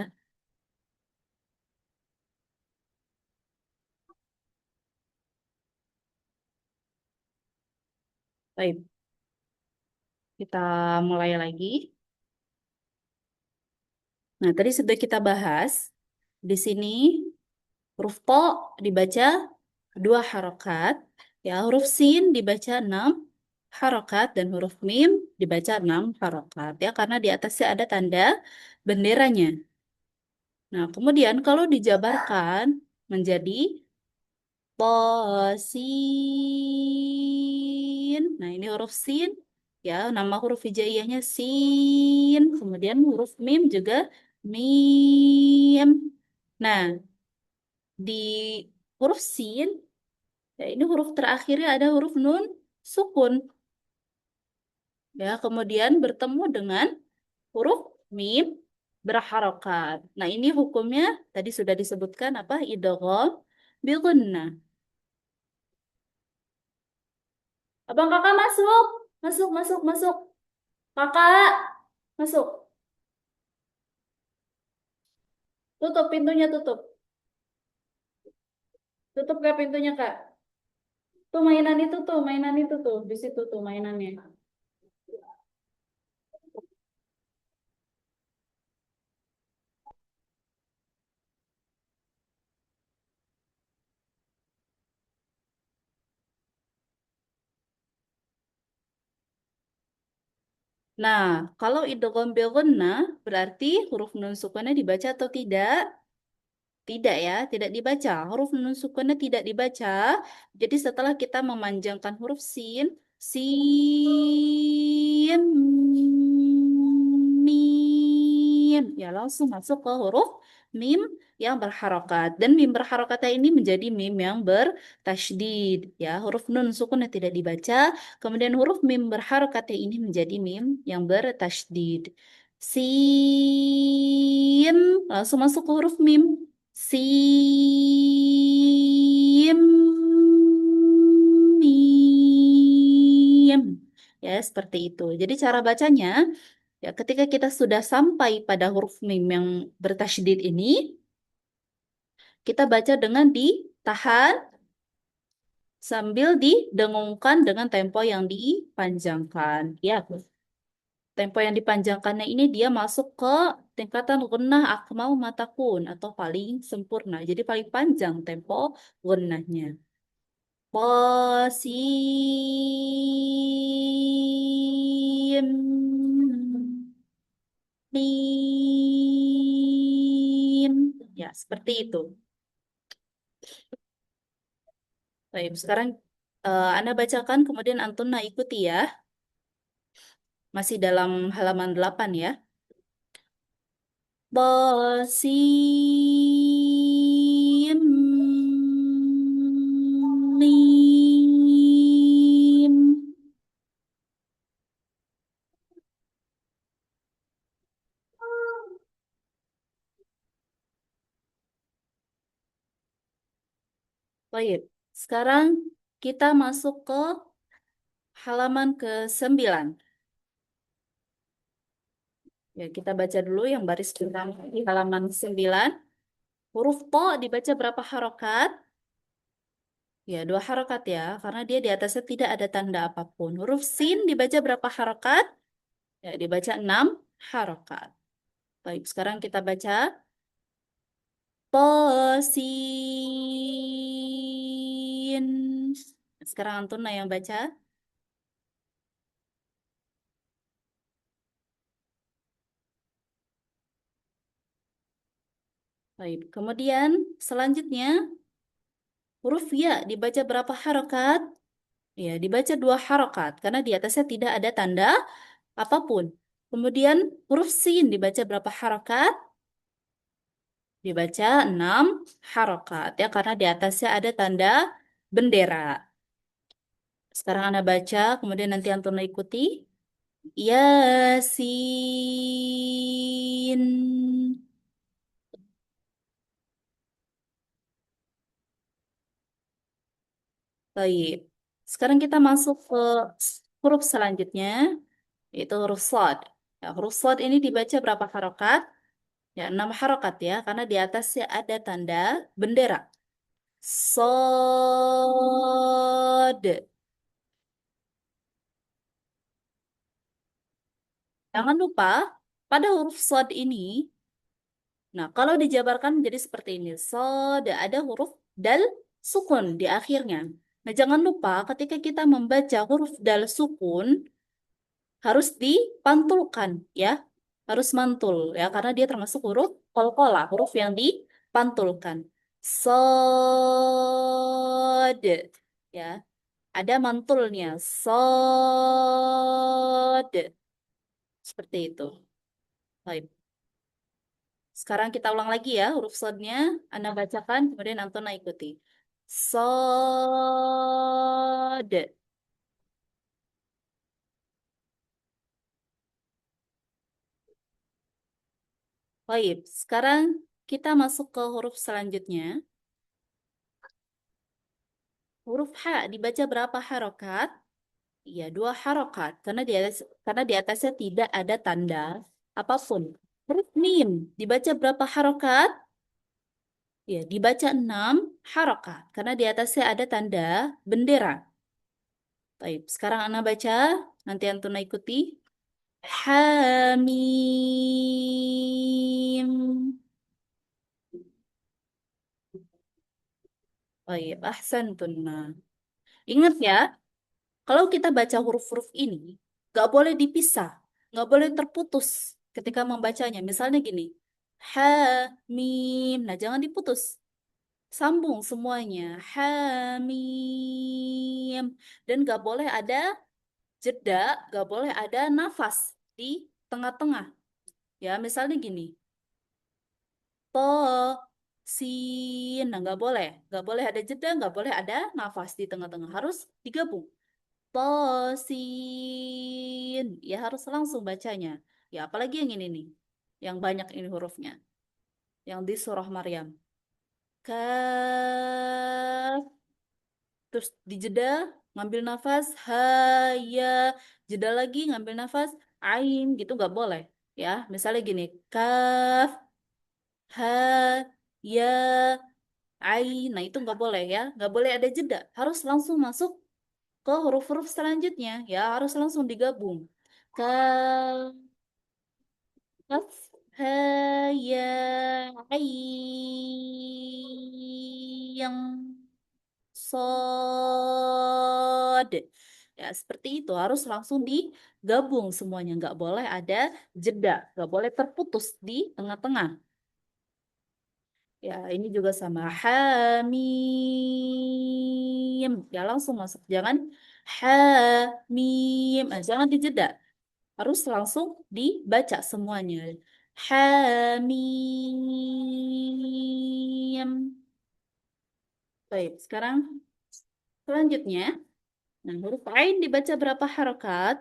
Baik, kita mulai lagi. Nah, tadi sudah kita bahas di sini huruf to dibaca dua harokat, ya huruf sin dibaca 6 harokat dan huruf mim dibaca 6 harokat ya karena di atasnya ada tanda benderanya. Nah, kemudian kalau dijabarkan menjadi tosin. Nah, ini huruf sin ya, nama huruf hijaiyahnya sin, kemudian huruf mim juga mim. Nah, di huruf sin ya, ini huruf terakhirnya ada huruf nun sukun. Ya, kemudian bertemu dengan huruf mim berharokat. Nah, ini hukumnya tadi sudah disebutkan apa? Idgham bil gunnah. Abang kakak masuk. Masuk, masuk, masuk. Kakak, masuk. Tutup pintunya, tutup. Tutup gak pintunya, Kak? Tuh mainan itu tuh. Di situ tuh mainannya. Nah, kalau idgham bil gunnah berarti huruf nun sukunnya dibaca atau tidak? Tidak ya, tidak dibaca. Huruf nun sukunnya tidak dibaca. Jadi setelah kita memanjangkan huruf sin, sin, mim, ya langsung masuk ke huruf mim yang berharokat. Dan mim berharokatnya ini menjadi mim yang bertasydid. Ya, huruf nun sukunnya tidak dibaca. Kemudian huruf mim berharokatnya ini menjadi mim yang bertasydid. Sin, langsung masuk ke huruf mim. Sim, mim. Ya, seperti itu. Jadi cara bacanya, ya ketika kita sudah sampai pada huruf mim yang bertasydid ini, kita baca dengan ditahan sambil didengungkan dengan tempo yang dipanjangkan. Ya, tempo yang dipanjangkannya ini dia masuk ke tingkatan gunnah akmal matakun atau paling sempurna. Jadi paling panjang tempo gunnahnya. Qasim mim. Ya, seperti itu. Baik, sekarang Anda bacakan, kemudian Antuna ikuti ya. Masih dalam halaman 8 ya. Basim mim. Baik, sekarang kita masuk ke halaman ke-9. Ya, kita baca dulu yang baris pertama di halaman 9. Huruf to dibaca berapa harokat? Ya, 2 harokat ya, karena dia di atasnya tidak ada tanda apapun. Huruf sin dibaca berapa harokat? Ya, dibaca 6 harokat. Baik, sekarang kita baca tosin. Sekarang Antuna yang baca. Baik, kemudian selanjutnya huruf ya dibaca berapa harokat? Ya, dibaca 2 harokat karena di atasnya tidak ada tanda apapun. Kemudian huruf sin dibaca berapa harokat? Dibaca 6 harokat ya karena di atasnya ada tanda bendera. Sekarang Anda baca, kemudian nanti Antuna ikuti. Yasin. Baik. Sekarang kita masuk ke huruf selanjutnya, yaitu huruf shad. Ya, huruf shad ini dibaca berapa harokat? Ya, 6 harokat ya, karena di atasnya ada tanda bendera. Sod. Jangan lupa, pada huruf shad ini, nah kalau dijabarkan menjadi seperti ini. Sod, ada huruf dal sukun di akhirnya. Nah, jangan lupa ketika kita membaca huruf dal sukun, harus dipantulkan ya, harus mantul ya karena dia termasuk huruf qalqalah, huruf yang dipantulkan. Sod ya, ada mantulnya. Sod seperti itu. Baik. Sekarang kita ulang lagi ya huruf sodnya. Anda bacakan, kemudian Antona ikuti. Sod. Baik, sekarang kita masuk ke huruf selanjutnya. Huruf H dibaca berapa harokat? Iya, 2 harokat. Karena di atasnya tidak ada tanda apapun. Huruf Mim dibaca berapa harokat? Ya, dibaca 6 harokat. Karena di atasnya ada tanda bendera. Baik, sekarang Ana baca. Nanti Antuna ikuti. Hamim. Baik, ahsantuna. Ingat ya, kalau kita baca huruf-huruf ini, nggak boleh dipisah, nggak boleh terputus ketika membacanya. Misalnya gini, ha, mim. Nah, jangan diputus. Sambung semuanya. Ha, mim. Dan nggak boleh ada jeda, nggak boleh ada nafas di tengah-tengah. Ya, misalnya gini, to, sin. Nah, nggak boleh ada jeda, nggak boleh ada nafas di tengah-tengah. Harus digabung. Tosin. Ya harus langsung bacanya. Ya apalagi yang ini nih. Yang banyak ini hurufnya. Yang di surah Maryam. Kaf. Terus dijeda, ngambil nafas. Ha, ya. Jeda lagi, ngambil nafas. Ain, gitu nggak boleh. Ya, misalnya gini. Kaf, ha, ya, ain. Nah itu nggak boleh ya. Nggak boleh ada jeda. Harus langsung masuk ke huruf-huruf selanjutnya ya harus langsung digabung. Kaf, kaf, ha, ya, yang sod. Ya seperti itu harus langsung digabung semuanya. Nggak boleh ada jeda, nggak boleh terputus di tengah-tengah. Ya, ini juga sama. Hamim. Ya, langsung masuk. Jangan hamim. Jangan dijeda. Harus langsung dibaca semuanya. Hamim. Baik, sekarang selanjutnya. Nah, huruf Ain dibaca berapa harokat?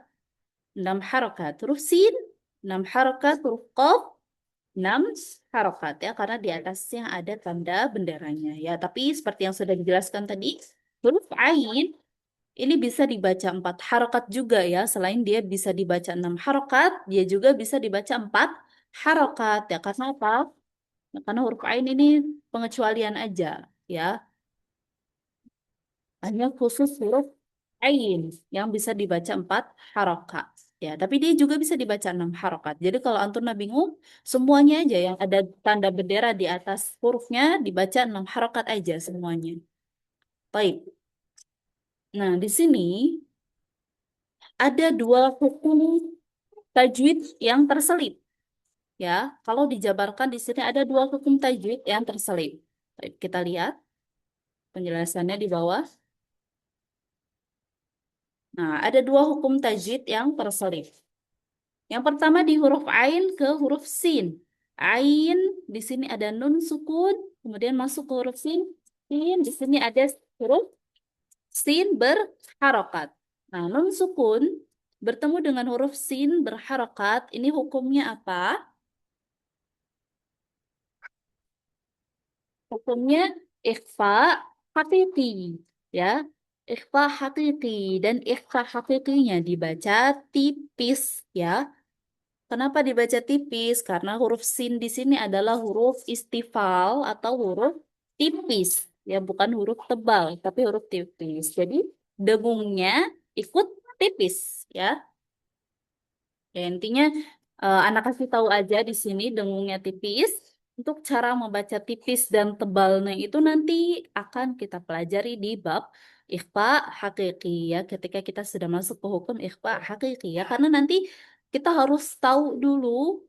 6 harokat. Huruf Sin, 6 harokat. Huruf Qaf, 6 harokat ya. Karena di atasnya ada tanda benderanya ya. Tapi seperti yang sudah dijelaskan tadi, huruf Ain ini bisa dibaca 4 harokat juga ya. Selain dia bisa dibaca 6 harokat, dia juga bisa dibaca 4 harokat ya. Karena apa? Karena huruf Ain ini pengecualian aja ya. Hanya khusus huruf Ain yang bisa dibaca 4 harokat. Ya, tapi dia juga bisa dibaca 6 harokat. Jadi kalau Antuna bingung, semuanya aja yang ada tanda bendera di atas hurufnya dibaca 6 harokat aja semuanya. Baik. Nah, di sini ada dua hukum tajwid yang terselip. Ya, kalau dijabarkan di sini ada dua hukum tajwid yang terselip. Baik, kita lihat penjelasannya di bawah. Nah, ada dua hukum tajwid yang terselip. Yang pertama di huruf Ain ke huruf Sin. Ain di sini ada nun sukun, kemudian masuk ke huruf Sin. Sin di sini ada huruf Sin berharokat. Nah, nun sukun bertemu dengan huruf Sin berharokat. Ini hukumnya apa? Hukumnya ikhfa hakiki, ya. Ikhfa hakiki dan ikhfa hakikinya dibaca tipis, ya. Kenapa dibaca tipis? Karena huruf sin di sini adalah huruf istifal atau huruf tipis, ya, bukan huruf tebal, tapi huruf tipis. Jadi dengungnya ikut tipis, ya. Ya, intinya anak kasih tahu aja di sini dengungnya tipis. Untuk cara membaca tipis dan tebalnya itu nanti akan kita pelajari di bab ikhfa hakiki ya. Ketika kita sudah masuk ke hukum ikhfa hakiki ya. Karena nanti kita harus tahu dulu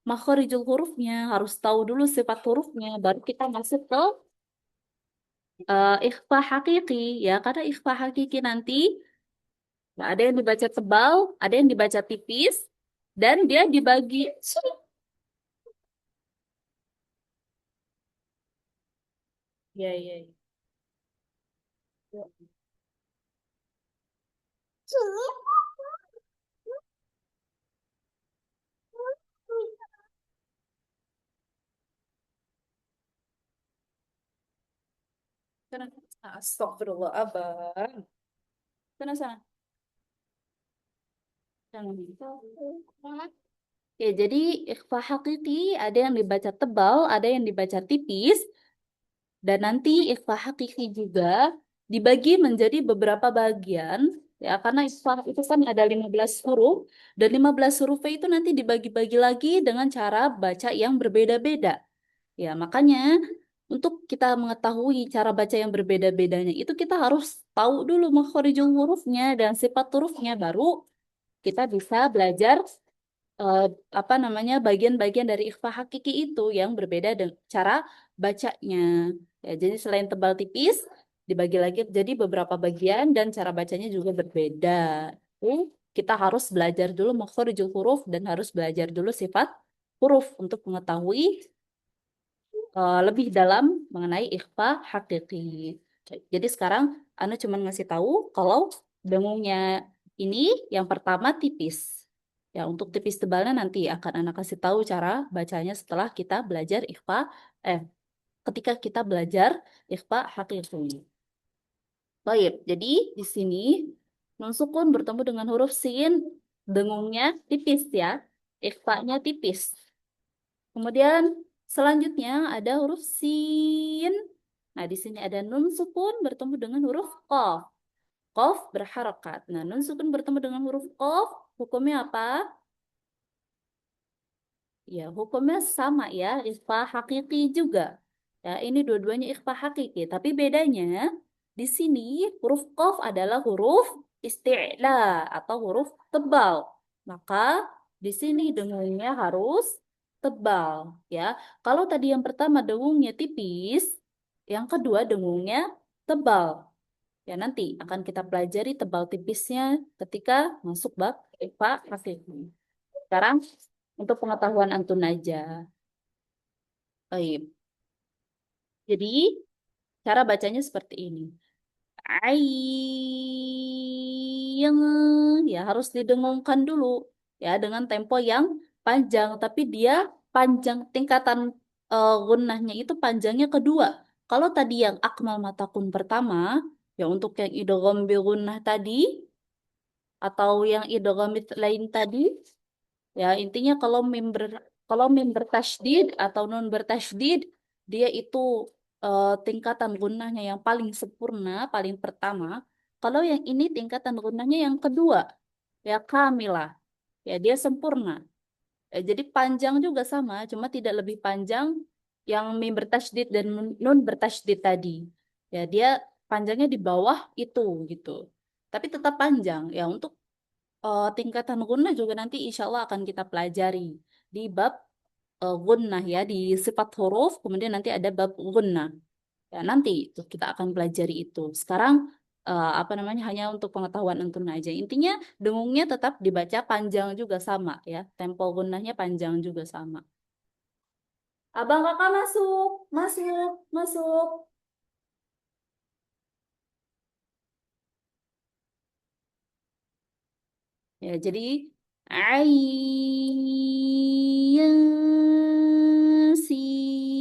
makharijul hurufnya, harus tahu dulu sifat hurufnya, baru kita masuk ke ikhfa hakiki ya. Karena ikhfa hakiki nanti nah, ada yang dibaca tebal, ada yang dibaca tipis, dan dia dibagi. Ya, ya, ya. Sana, astagfirullah, abang. Sana, sana. Sana. Ya, jadi ikhfa hakiki ada yang dibaca tebal, ada yang dibaca tipis, dan nanti ikhfa hakiki juga dibagi menjadi beberapa bagian, ya, karena ikhfa itu kan ada 15 huruf, dan 15 hurufnya itu nanti dibagi-bagi lagi dengan cara baca yang berbeda-beda. Ya, makanya untuk kita mengetahui cara baca yang berbeda-bedanya itu kita harus tahu dulu makhorijul hurufnya dan sifat hurufnya baru kita bisa belajar eh, apa namanya bagian-bagian dari ikhfa hakiki itu yang berbeda dengan cara bacanya. Ya, jadi selain tebal tipis dibagi lagi jadi beberapa bagian dan cara bacanya juga berbeda. Jadi, kita harus belajar dulu makhorijul huruf dan harus belajar dulu sifat huruf untuk mengetahui lebih dalam mengenai ikhfa hakiki. Jadi sekarang Anu cuma ngasih tahu kalau dengungnya ini yang pertama tipis. Ya, untuk tipis tebalnya nanti akan Anda kasih tahu cara bacanya setelah kita belajar ikhfa eh ketika kita belajar ikhfa hakiki. Baik, jadi di sini nun sukun bertemu dengan huruf sin, dengungnya tipis ya. Ikhfa-nya tipis. Kemudian selanjutnya ada huruf sin. Nah, di sini ada nun sukun bertemu dengan huruf qaf. Qaf berharakat. Nah, nun sukun bertemu dengan huruf qaf, hukumnya apa? Ya, hukumnya sama ya, ikhfa hakiki juga. Ya, ini dua-duanya ikhfa hakiki, tapi bedanya di sini huruf qaf adalah huruf isti'la atau huruf tebal. Maka di sini dengungnya harus tebal, ya. Kalau tadi yang pertama dengungnya tipis, yang kedua dengungnya tebal. Ya, nanti akan kita pelajari tebal tipisnya ketika masuk bab IPA Hafid. Sekarang untuk pengetahuan antun aja. Baik. Jadi cara bacanya seperti ini. Ain, ya harus didengungkan dulu ya dengan tempo yang panjang, tapi dia panjang tingkatan gunnahnya itu panjangnya kedua. Kalau tadi yang akmal matakun pertama, ya untuk yang idgham bi gunnah tadi atau yang idgham lain tadi, ya intinya kalau mim bertasydid atau nun bertasydid, dia itu tingkatan gunnahnya yang paling sempurna, paling pertama. Kalau yang ini tingkatan gunnahnya yang kedua, ya kamilah, ya dia sempurna. Jadi panjang juga sama, cuma tidak lebih panjang yang mim bertasydid dan nun bertasydid tadi. Ya dia panjangnya di bawah itu gitu. Tapi tetap panjang. Ya untuk tingkatan gunnah juga nanti insya Allah akan kita pelajari di bab gunnah ya, di sifat huruf, kemudian nanti ada bab gunnah. Ya, nanti itu kita akan pelajari itu. Sekarang apa namanya hanya untuk pengetahuan antum aja. Intinya dengungnya tetap dibaca panjang juga sama ya. Tempo gunnahnya panjang juga sama. Abang kakak masuk, masuk, masuk. Ya, jadi ayyan siyang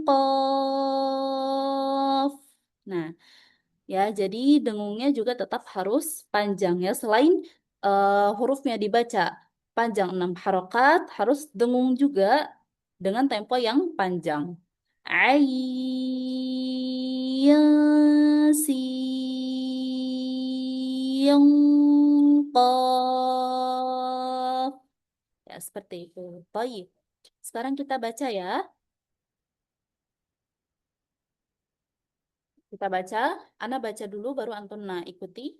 qaf. Nah, ya, jadi dengungnya juga tetap harus panjang ya. Selain hurufnya dibaca panjang 6 harokat, harus dengung juga dengan tempo yang panjang. Ayyasin qaf. Ya, seperti itu. Baik. Sekarang kita baca ya. Kita baca. Ana baca dulu baru Antuna ikuti.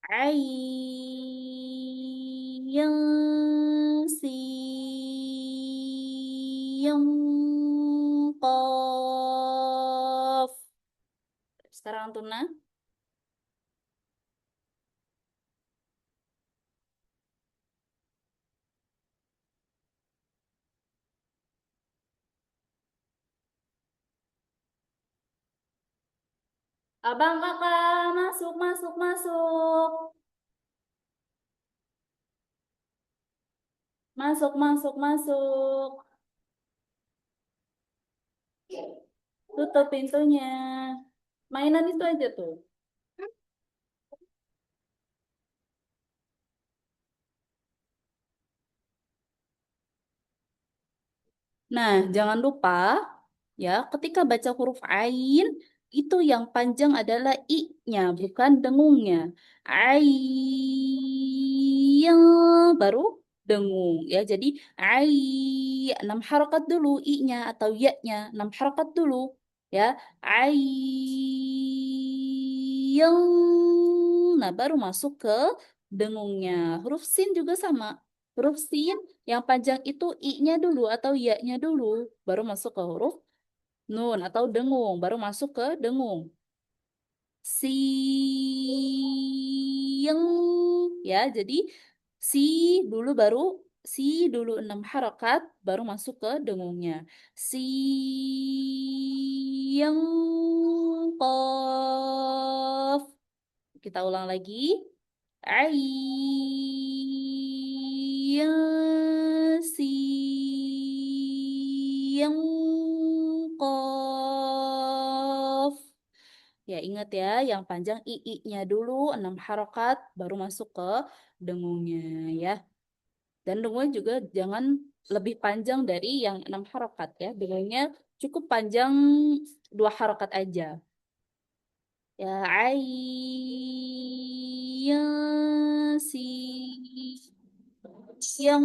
Ayyasin qaf. Sekarang Antuna. Abang kakak masuk masuk masuk masuk masuk masuk. Tutup pintunya. Mainan itu aja tuh. Nah, jangan lupa ya, ketika baca huruf ain itu yang panjang adalah i-nya, bukan dengungnya. Ain baru dengung ya. Jadi ai 6 harokat dulu i-nya atau ya-nya 6 harokat dulu ya. Ain. Nah, baru masuk ke dengungnya. Huruf sin juga sama. Huruf sin yang panjang itu i-nya dulu atau ya-nya dulu, baru masuk ke huruf nun atau dengung, baru masuk ke dengung. Siang ya, jadi si dulu baru si dulu 6 harokat baru masuk ke dengungnya. Siang qaf. Kita ulang lagi. Yasin Qaf. Ya, ingat ya, yang panjang i-nya dulu 6 harokat baru masuk ke dengungnya ya. Dan dengungnya juga jangan lebih panjang dari yang 6 harokat ya. Dengungnya cukup panjang 2 harokat aja. Ya, yang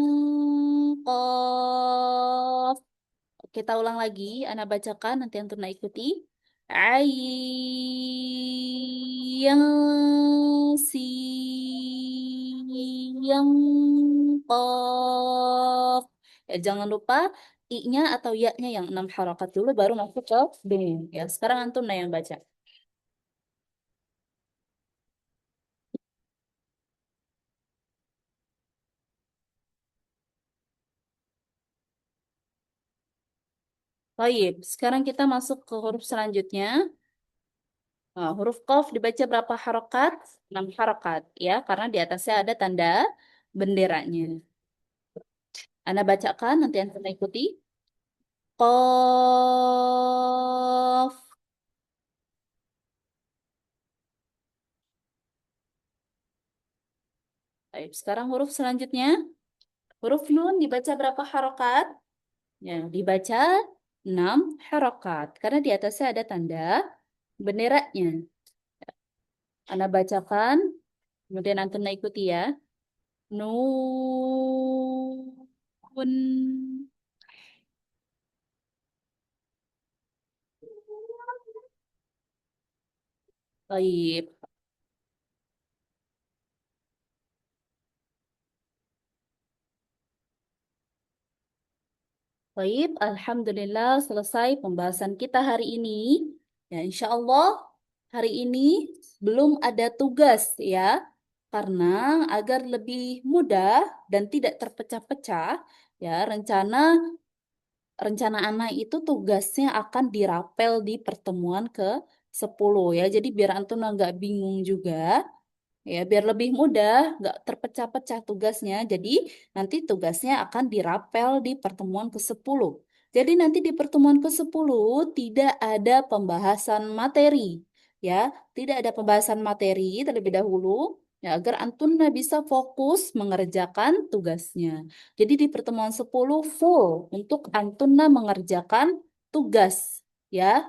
qaf. Kita ulang lagi, Ana bacakan nanti Antuna ikuti. Ayyan yang qaf. Ya, jangan lupa i-nya atau ya-nya yang 6 harokat dulu baru masuk ke b. Ya, sekarang antum yang baca. Baik, sekarang kita masuk ke huruf selanjutnya. Nah, huruf qaf dibaca berapa harokat? 6 harokat, ya, karena di atasnya ada tanda benderanya. Anda bacakan, nanti Anda ikuti. Qaf. Baik, sekarang huruf selanjutnya. Huruf nun dibaca berapa harokat? Ya, dibaca 6 harokat. Karena di atasnya ada tanda benderanya. Anda bacakan, kemudian Anda ikuti ya. Nun. Baik. Baik, Alhamdulillah selesai pembahasan kita hari ini. Ya, insya Allah hari ini belum ada tugas ya. Karena agar lebih mudah dan tidak terpecah-pecah, ya rencana anak itu tugasnya akan dirapel di pertemuan ke-10 ya. Jadi biar antum nggak bingung juga. Ya, biar lebih mudah, nggak terpecah-pecah tugasnya. Jadi, nanti tugasnya akan dirapel di pertemuan ke-10. Jadi, nanti di pertemuan ke-10 tidak ada pembahasan materi. Ya, tidak ada pembahasan materi terlebih dahulu. Ya, agar Antuna bisa fokus mengerjakan tugasnya. Jadi, di pertemuan 10 full untuk Antuna mengerjakan tugas. Ya,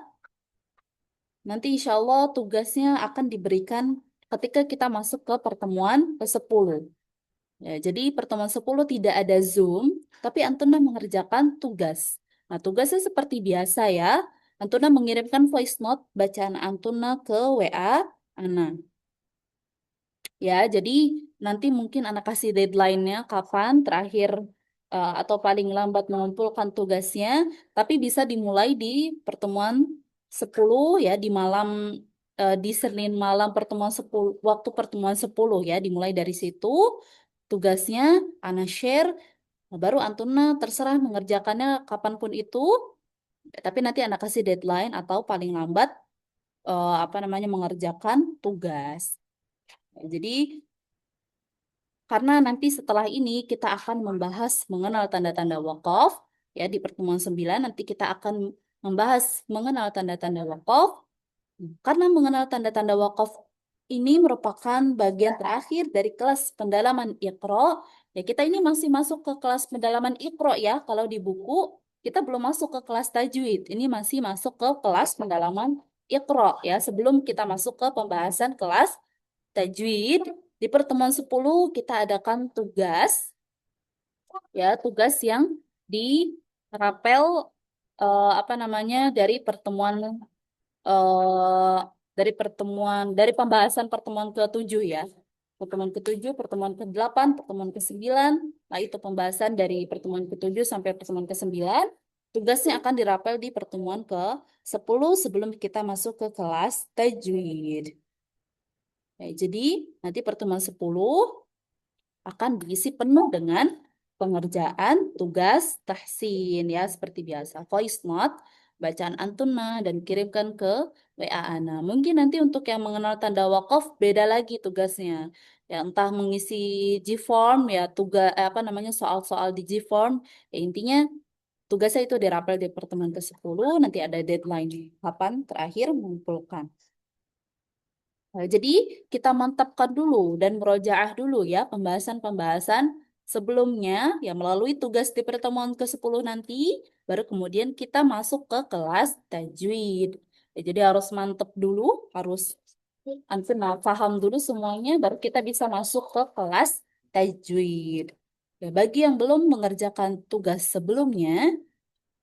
nanti insya Allah tugasnya akan diberikan ketika kita masuk ke pertemuan ke-10. Ya, jadi pertemuan 10 tidak ada Zoom, tapi Antuna mengerjakan tugas. Nah, tugasnya seperti biasa ya. Antuna mengirimkan voice note bacaan Antuna ke WA Ana. Ya, jadi nanti mungkin anak kasih deadline-nya kapan terakhir atau paling lambat mengumpulkan tugasnya, tapi bisa dimulai di pertemuan 10 ya di malam di Senin malam pertemuan 10 waktu pertemuan 10 ya dimulai dari situ tugasnya Ana share baru Antuna terserah mengerjakannya kapanpun itu, tapi nanti anak kasih deadline atau paling lambat apa namanya mengerjakan tugas. Jadi karena nanti setelah ini kita akan membahas mengenal tanda-tanda wakaf. Ya, di pertemuan 9 nanti kita akan membahas mengenal tanda-tanda wakaf. Karena mengenal tanda-tanda wakaf ini merupakan bagian terakhir dari kelas pendalaman Iqra. Ya, kita ini masih masuk ke kelas pendalaman Iqra ya. Kalau di buku, kita belum masuk ke kelas tajwid. Ini masih masuk ke kelas pendalaman Iqra ya. Sebelum kita masuk ke pembahasan kelas tajwid, di pertemuan 10 kita adakan tugas, ya tugas yang dirapel apa namanya eh, dari pembahasan pertemuan ke-7 ya. Pertemuan ke-7, pertemuan ke-8, pertemuan ke-9. Nah, itu pembahasan dari pertemuan ke-7 sampai pertemuan ke-9. Tugasnya akan dirapel di pertemuan ke-10 sebelum kita masuk ke kelas tajwid. Ya, jadi nanti pertemuan 10 akan diisi penuh dengan pengerjaan tugas tahsin ya seperti biasa. Voice note, bacaan antuna dan kirimkan ke WA Ana. Mungkin nanti untuk yang mengenal tanda wakaf beda lagi tugasnya. Ya entah mengisi G-form ya tugas apa namanya soal-soal di G-form. Ya intinya tugasnya itu dirapel di pertemuan ke-10 nanti ada deadline kapan terakhir mengumpulkan. Nah, jadi kita mantapkan dulu dan merojaah dulu ya pembahasan-pembahasan sebelumnya ya melalui tugas di pertemuan ke-10 nanti baru kemudian kita masuk ke kelas tajwid. Ya, jadi harus mantap dulu, harus antum paham dulu semuanya baru kita bisa masuk ke kelas tajwid. Ya, bagi yang belum mengerjakan tugas sebelumnya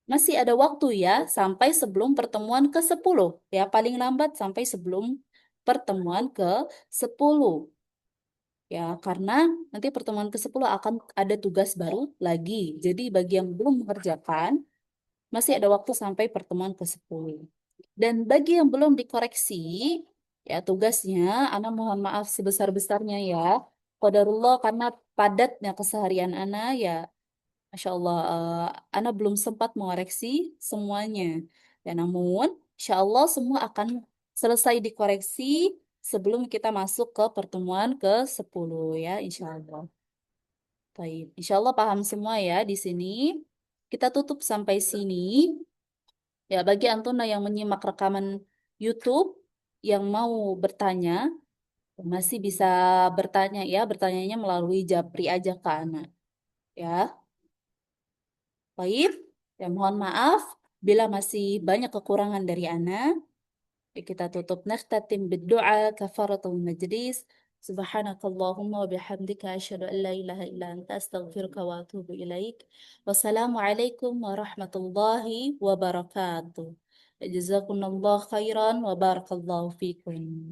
masih ada waktu ya sampai sebelum pertemuan ke-10 ya paling lambat sampai sebelum pertemuan ke-10. Ya, karena nanti pertemuan ke-10 akan ada tugas baru lagi. Jadi bagi yang belum mengerjakan, masih ada waktu sampai pertemuan ke-10. Dan bagi yang belum dikoreksi, ya tugasnya, Ana mohon maaf sebesar-besarnya ya. Qadarullah karena padatnya keseharian Ana, ya Masya Allah, Ana belum sempat mengoreksi semuanya. Ya, namun, Insya Allah semua akan selesai dikoreksi sebelum kita masuk ke pertemuan ke-10 ya, Insya Allah. Baik, Insya Allah paham semua ya di sini. Kita tutup sampai sini. Ya, bagi Antuna yang menyimak rekaman YouTube, yang mau bertanya, masih bisa bertanya ya, bertanyanya melalui Japri aja ke Ana. Ya. Baik, ya mohon maaf bila masih banyak kekurangan dari Ana. Kita tutup nakhtatim berdoa kafaratul majlis. Subhanakallahumma wa bihamdika asyhadu an la ilaha illa anta astaghfiruka wa atubu ilaik. Wassalamualaikum warahmatullahi wabarakatuh. Jazakumullah khairan wa barakallahu fikum.